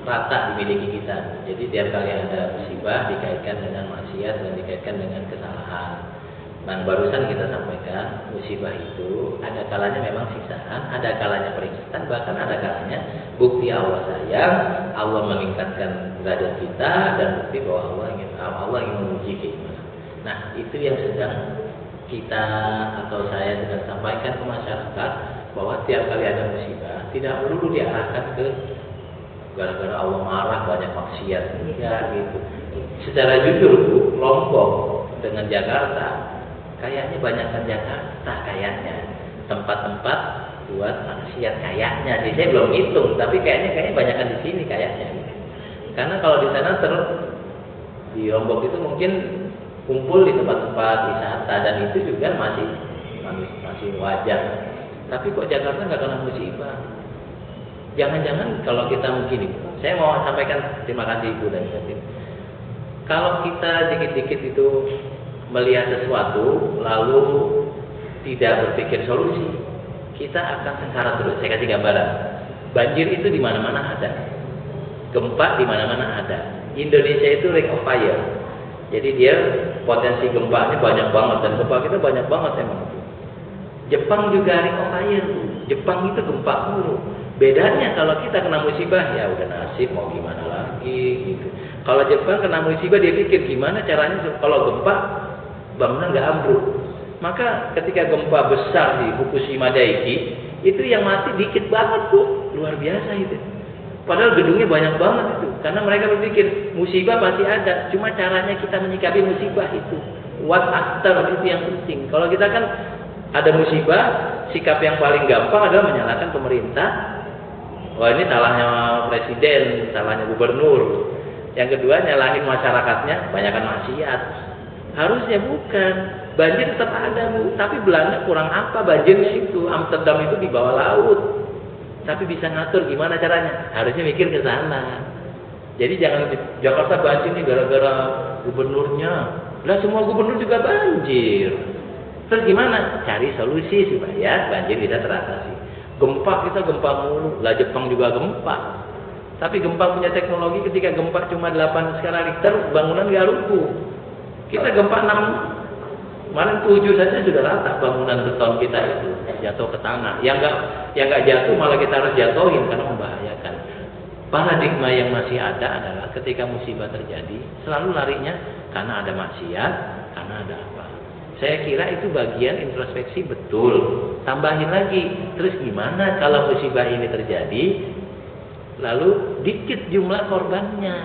rata dimiliki kita. Jadi tiap kali ada musibah dikaitkan dengan maksiat dan dikaitkan dengan kesalahan. Nah, barusan kita sampaikan musibah itu ada kalanya memang siksaan, ada kalanya peringatan, bahkan ada kalanya bukti Allah sayang, Allah meningkatkan derajat kita, dan bukti bahwa Allah ingin menguji keimanan. Nah, itu yang sedang kita atau saya sedang sampaikan ke masyarakat, bahwa tiap kali ada musibah tidak perlu diarahkan ke gara-gara Allah marah banyak maksiat, enggak gitu. Secara jujur Bu, Lombok dengan Jakarta kayaknya banyakkan Jakarta, kayaknya tempat-tempat buat maksiat kayaknya. Jadi saya belum hitung, tapi kayaknya banyakkan di sini kayaknya. Karena kalau di sana di Lombok itu mungkin kumpul di tempat-tempat wisata, dan itu juga masih wajar. Tapi kok Jakarta nggak kena musibah? Jangan-jangan kalau kita begini, saya mau sampaikan terima kasih Ibu dan Ibu. Kalau kita dikit-dikit itu melihat sesuatu lalu tidak berpikir solusi, kita akan sengsara terus. Saya kasih gambaran. Banjir itu di mana-mana ada. Gempa di mana-mana ada. Indonesia itu ring of fire. Jadi dia potensi gempanya banyak banget, dan gempa kita banyak banget emang. Jepang juga ring of fire tuh. Jepang itu gempa mulu. Bedanya kalau kita kena musibah, ya udah nasib, mau gimana lagi gitu. Kalau Jepang kena musibah, dia pikir gimana caranya kalau gempa bangunan nggak ambruk. Maka ketika gempa besar di Fukushima Daiichi, itu yang mati dikit banget Bu, luar biasa itu. Padahal gedungnya banyak banget itu, karena mereka berpikir musibah pasti ada, cuma caranya kita menyikapi musibah itu. What after itu yang penting. Kalau kita kan ada musibah, sikap yang paling gampang adalah menyalahkan pemerintah. Wah, ini salahnya presiden, salahnya gubernur. Yang kedua, nyalahin masyarakatnya, banyakkan maksiat. Harusnya bukan. Banjir tetap ada Bu, tapi Belanda kurang apa banjirnya itu? Amsterdam itu di bawah laut. Tapi bisa ngatur gimana caranya? Harusnya mikir ke sana. Jadi jangan Jakarta banjir nih gara-gara gubernurnya. Lah semua gubernur juga banjir. Terus gimana? Cari solusi supaya banjir bisa teratasi. Gempa kita gempa mulu. Lah Jepang juga gempa. Tapi gempa punya teknologi, ketika gempa cuma 8 skala Richter, bangunan nggak rubuh. Kita gempa 6, kemarin 7 saja sudah rata bangunan beton kita itu jatuh ke tanah. Yang nggak jatuh malah kita harus jatuhin karena membahayakan. Paradigma yang masih ada adalah ketika musibah terjadi selalu larinya karena ada maksiat, karena ada apa. Saya kira itu bagian introspeksi betul. Tambahin lagi, terus gimana kalau musibah ini terjadi, lalu dikit jumlah korbannya,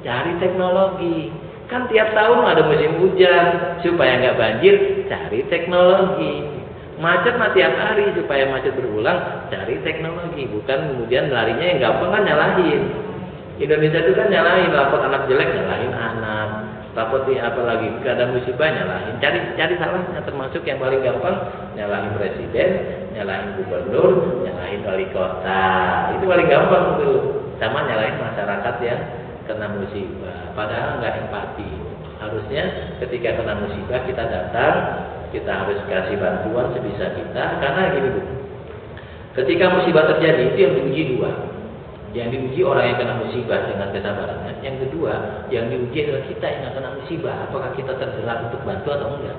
cari teknologi. Kan tiap tahun ada musim hujan, supaya nggak banjir, cari teknologi. Macet mah tiap hari, supaya macet berulang, cari teknologi. Bukan kemudian larinya yang gampang kan nyalahin. Indonesia itu kan nyalahin, lapor anak jelek, nyalahin anak. Lapor apa lagi, ada musibah nyalahin. Cari salahnya, termasuk yang paling gampang, nyalahin presiden, nyalahin gubernur, nyalahin wali kota. Itu paling gampang tuh. Sama nyalahin masyarakat yang kena musibah, padahal nggak empati. Harusnya ketika kena musibah kita datang, kita harus kasih bantuan sebisa kita. Karena gini Bu, ketika musibah terjadi itu yang diuji dua. Yang diuji orang yang kena musibah dengan kesabarannya. Yang kedua, yang diuji adalah kita yang kena musibah. Apakah kita tergerak untuk bantu atau enggak?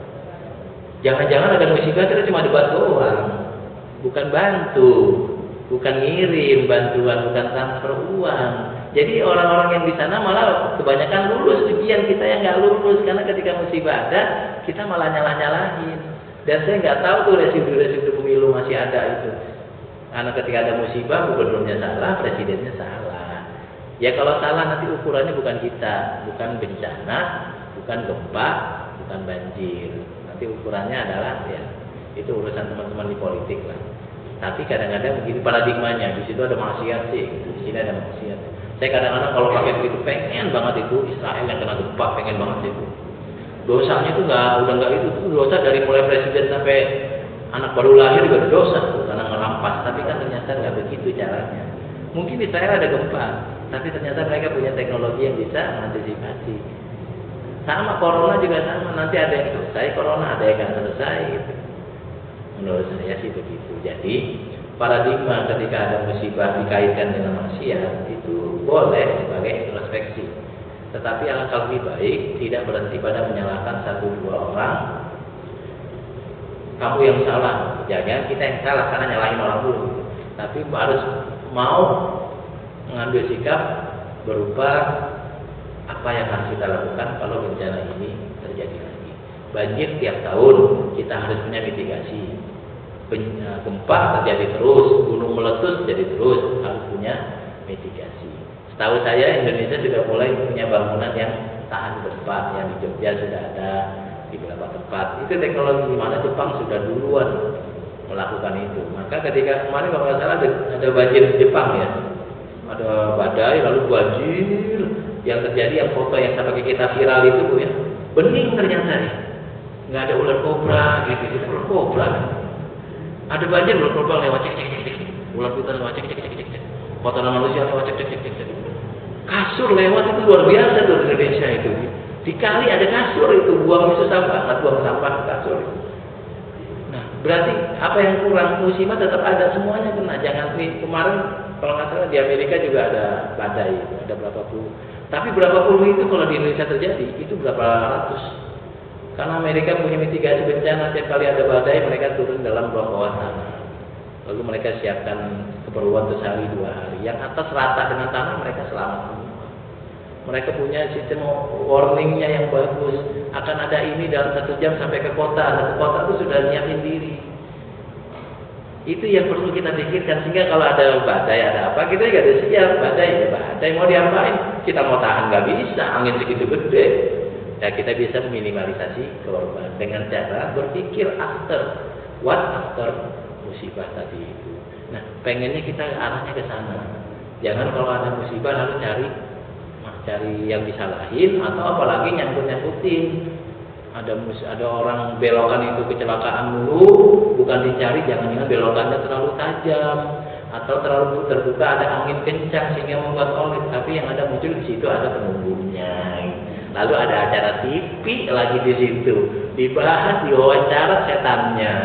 Jangan-jangan ada musibah kita cuma dibantu doang, bukan bantu, bukan ngirim bantuan, bukan transfer uang. Jadi orang-orang yang di sana malah kebanyakan lulus ujian, kita yang nggak lulus. Karena ketika musibah ada, kita malah nyalah-nyalahin. Dan saya nggak tahu tuh residu-residu pemilu masih ada itu. Karena ketika ada musibah, gubernurnya salah, presidennya salah. Ya kalau salah nanti ukurannya bukan kita, bukan bencana, bukan gempa, bukan banjir. Nanti ukurannya adalah ya itu urusan teman-teman di politik lah. Tapi kadang-kadang begini paradigmanya, di situ ada maksiat sih, di sini ada maksiat. Saya kadang-kadang kalau pakai begitu pengen banget itu Israel yang kena gempa, pengen banget itu. Dosanya itu udah nggak itu dosa dari mulai presiden sampai anak baru lahir juga dosa tuh, karena ngerampas. Tapi kan ternyata nggak begitu caranya. Mungkin Israel ada gempa, tapi ternyata mereka punya teknologi yang bisa mengantisipasi. Sama corona juga sama, nanti ada yang selesai corona, ada yang nggak selesai gitu. Menurut saya sih begitu. Jadi paradigma ketika ada musibah dikaitkan dengan maksiat itu boleh sebagai introspeksi. Tetapi alangkah lebih baik tidak berhenti pada menyalahkan satu dua orang. Kamu yang salah, jangan kita yang salah karena nyalahin orang dulu. Tapi harus mau mengambil sikap berupa apa yang harus kita lakukan kalau bencana ini terjadi lagi. Banjir tiap tahun kita harus punya mitigasi. Gempa terjadi terus, gunung meletus terjadi terus, harus punya mitigasi. Setahu saya Indonesia sudah mulai punya bangunan yang tahan gempa, yang di Jogja sudah ada di beberapa tempat. Itu teknologi di mana Jepang sudah duluan melakukan itu. Maka ketika kemarin kalau nggak salah ada banjir di Jepang ya, ada badai lalu banjir yang terjadi, yang foto yang sampai kita viral itu Bu ya, bening ternyata ya, nggak ada ular kobra gitu, ular kobra. Ada banjir ular kobra lewat cek, ular piton lewat cek, kotoran manusia lewat cek. Kasur lewat itu luar biasa tuh di Indonesia itu. Di kali ada kasur itu, buang susah banget buang sampah ke kasur itu. Nah, berarti apa yang kurang? Musibah tetap ada, semuanya kena. Jangan kemarin kalau nggak salah di Amerika juga ada badai, ada berapa puluh. Tapi berapa puluh itu kalau di Indonesia terjadi itu berapa ratus. Karena Amerika punya mitigasi bencana, setiap kali ada badai mereka turun dalam bawah tanah. Lalu mereka siapkan keperluan untuk sehari 2 hari. Yang atas rata dengan tanah mereka selamat semua. Mereka punya sistem warningnya yang bagus. Akan ada ini dalam 1 jam sampai ke kota. Satu kota itu sudah nyiapin diri. Itu yang perlu kita pikirkan, sehingga kalau ada badai ada apa kita nggak ada siap. Badai mau diapain? Kita mau tahan nggak bisa, angin segitu gede. Ya kita bisa meminimalisasi korban dengan cara berpikir what after musibah tadi itu. Nah, pengennya kita arahnya ke sana. Jangan kalau ada musibah lalu cari yang disalahin atau apalagi nyangkut-nyangkutin. Ada orang belokan itu kecelakaan dulu, bukan dicari, jangan-jangan belokannya terlalu tajam atau terlalu terbuka, ada angin kencang sehingga membuat oleng, tapi yang ada muncul di situ ada penunggunya. Lalu ada acara TV lagi di situ, dibahas, diwawancara setannya.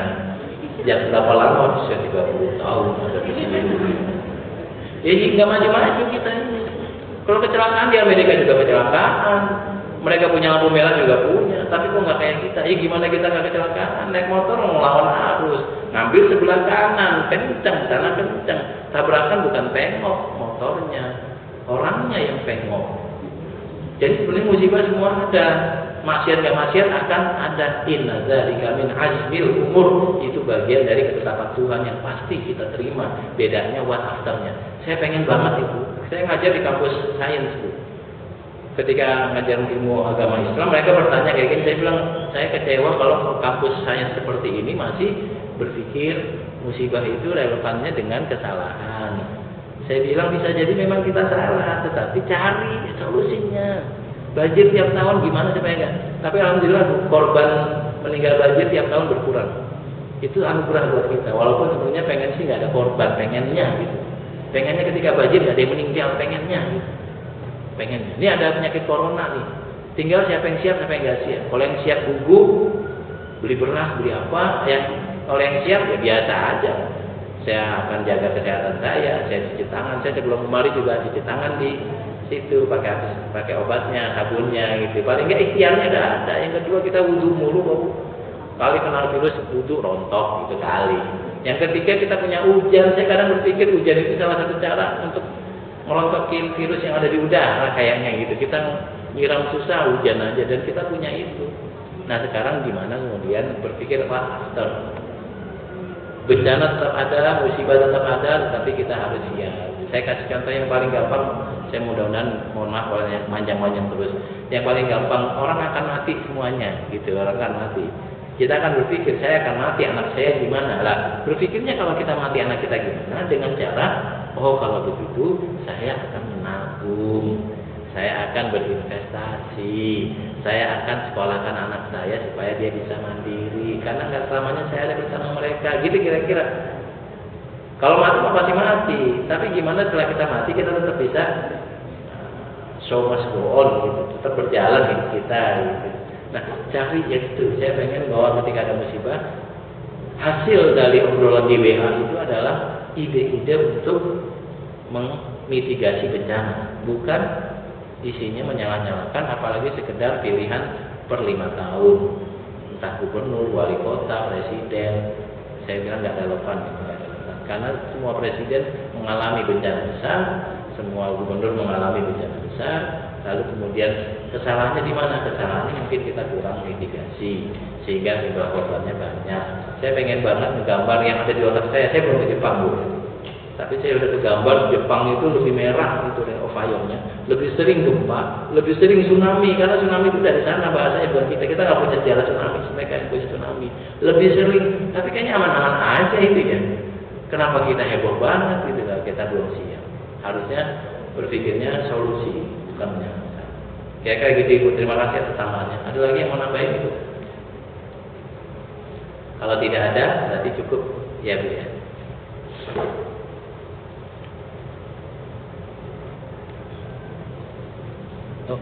Jam berapa lama? Bisa 30 tahun ada di sini. Jadi nggak maju-maju kita ini. Kalau kecelakaan di Amerika juga kecelakaan. Mereka punya lampu merah juga punya, tapi kok nggak kayak kita? Gimana kita nggak kecelakaan? Naik motor melawan arus, ngambil sebelah kanan, kencang, tanah kencang. Tabrakan bukan pengok motornya, orangnya yang pengok. Jadi sebenarnya musibah semua ada. Maksiat nggak maksiat akan ada. Inna dzalika min azmil umur, itu bagian dari ketetapan Tuhan yang pasti kita terima. Bedanya what afternya. Saya pengen banget itu. Saya ngajar di kampus sains Bu. Ketika ngajar ilmu agama Islam, mereka bertanya kayak gini. Saya bilang, saya kecewa kalau kampus sains seperti ini masih berpikir musibah itu relevannya dengan kesalahan. Saya bilang bisa jadi memang kita salah, tetapi cari solusinya. Banjir tiap tahun gimana supaya enggak? Tapi alhamdulillah korban meninggal banjir tiap tahun berkurang. Itu anugerah buat kita. Walaupun sebenarnya pengen sih nggak ada korban, pengennya gitu. Pengennya ketika banjir nggak ada yang meninggal, pengennya gitu. Pengennya. Ini ada penyakit corona nih. Tinggal siapa yang siap, siapa yang nggak siap. Kalau yang siap gugup, beli beras, beli apa? Kalau yang siap ya biasa aja. Saya akan jaga kesehatan saya cuci tangan. Saya sebelum kemari juga cuci tangan di situ, pakai obatnya, sabunnya gitu. Paling nggak ikhtiarnya ada. Yang kedua kita wudhu mulu, kali kena virus wudhu rontok gitu kali. Yang ketiga kita punya hujan. Saya kadang berpikir hujan itu salah satu cara untuk merontokin virus yang ada di udara kayaknya gitu. Kita nyiram susah, hujan aja, dan kita punya itu. Nah sekarang gimana kemudian berpikir what after? Bencana tetap ada, musibah tetap ada, tetapi kita harus siap. Saya kasih contoh yang paling gampang. Saya mudah-mudahan, mohon maaf kalau panjang-panjang terus. Yang paling gampang, orang akan mati semuanya, gitu. Orang akan mati. Kita akan berpikir, saya akan mati, anak saya gimana? Lah, berpikirnya kalau kita mati anak kita gimana? Dengan cara, oh kalau begitu, saya akan menabung, saya akan berinvestasi, saya akan sekolahkan anak saya supaya dia bisa mandiri. Karena nggak selamanya saya ada bersama mereka. Gitu kira-kira. Kalau mati pasti mati, tapi gimana setelah kita mati kita tetap bisa show must go on, gitu. Tetap berjalan hidup kita. Gitu. Nah, cari itu. Saya pengen bahwa ketika ada musibah, hasil dari obrolan di WA itu adalah ide-ide untuk memitigasi bencana, bukan isinya menyalah-nyalakan, apalagi sekedar pilihan per 5 tahun, entah gubernur, wali kota, presiden. Saya bilang nggak relevan, karena semua presiden mengalami bencana besar, semua gubernur mengalami bencana besar. Lalu kemudian kesalahannya di mana? Kesalahannya mungkin kita kurang mitigasi sehingga jumlah korbannya banyak. Saya pengen banget menggambar yang ada di otak saya. Saya belum ke Jepang dulu, tapi saya udah kegambar Jepang itu lebih merah itu ring of fire-nya, lebih sering gempa, lebih sering tsunami, karena tsunami itu dari sana bahasanya, bukan kita nggak punya sejarah tsunami, mereka yang punya tsunami lebih sering. Tapi kayaknya aman-aman aja itu ya. Kenapa kita heboh banget gitu? Kita belum siap. Harusnya berpikirnya solusi, bukan menyalahkan. Kayak gitu Ibu. Terima kasih atas tambahannya. Ada lagi yang mau nambahin Ibu? Kalau tidak ada, berarti cukup ya Bu ya. Oh.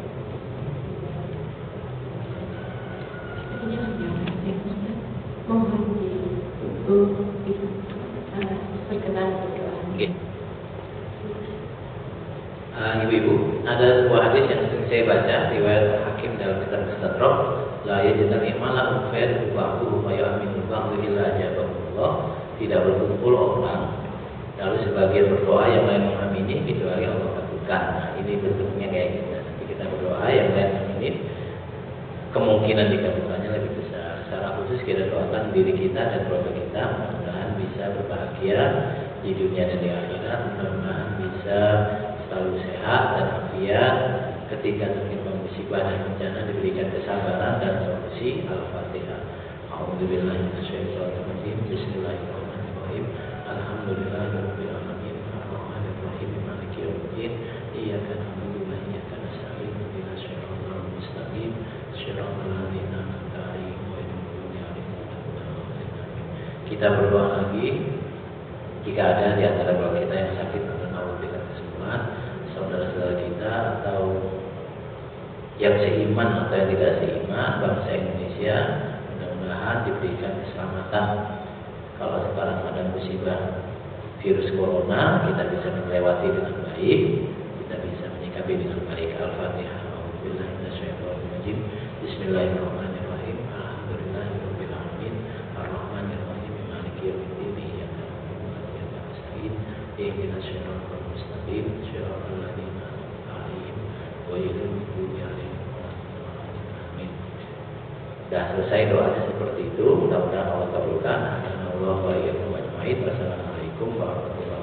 Okay. Ibu-ibu, ada sebuah hadis yang sering saya baca, riwayat Hakim dalam kitab Mustadrak, la yajidul imala ufir ba'du wa ya'minu ba'du illa jabahullah. Tidak berkumpul orang lalu sebagian berdoa yang lain mengamini kecuali Allah kabulkan. Nah, ini bentuknya kayak gitu. Nanti kita berdoa yang lain mengamini, kemungkinan dikabulkannya lebih besar. Secara khusus kita doakan diri kita dan keluarga kita, mudah-mudahan bisa berbahagia di dunia dan di akhirat, mudah-mudahan bisa selalu sehat dan afiat, ketika tertimpa musibah dan bencana diberikan kesabaran dan solusi. Al-Fatihah. A'udzubillahi minasyaitonir rajim. Bismillahirrahmanirrahim. Alhamdulillahirabbil alamin. Arrahmanirrahim. Maliki yaumiddin. Iyyaka na'budu wa iyyaka nasta'in. Ihdinas siratal mustaqim. Shiratal ladzina an'amta 'alaihim ghairil maghdubi 'alaihim waladdallin. Kita berdoa lagi. Jika ada di antara keluarga kita yang sakit, Allah berikan kesembuhan, saudara-saudara kita atau yang seiman atau yang tidak seiman, bangsa Indonesia mudah-mudahan diberikan keselamatan. Kalau sekarang ada musibah virus corona, kita bisa melewati dengan baik, kita bisa menyikapi dengan baik. Al-Fatihah. A'udzubillahi minasyaitonir rajim. Bismillahirrahmanirrahim. Alhamdulillahirabbil alamin. Arrahmanirrahim. Maliki yaumiddin. Iyyaka na'budu wa iyyaka nasta'in. Ihdinas siratal mustaqim. Shiratal ladzina an'amta 'alaihim ghairil maghdubi 'alaihim waladdallin. Sudah selesai doanya seperti itu. Mudah-mudahan Allah kabulkan. Alhamdulillah wa iyyakum ajmain. Wassalamualaikum warahmatullahi wabarakatuh.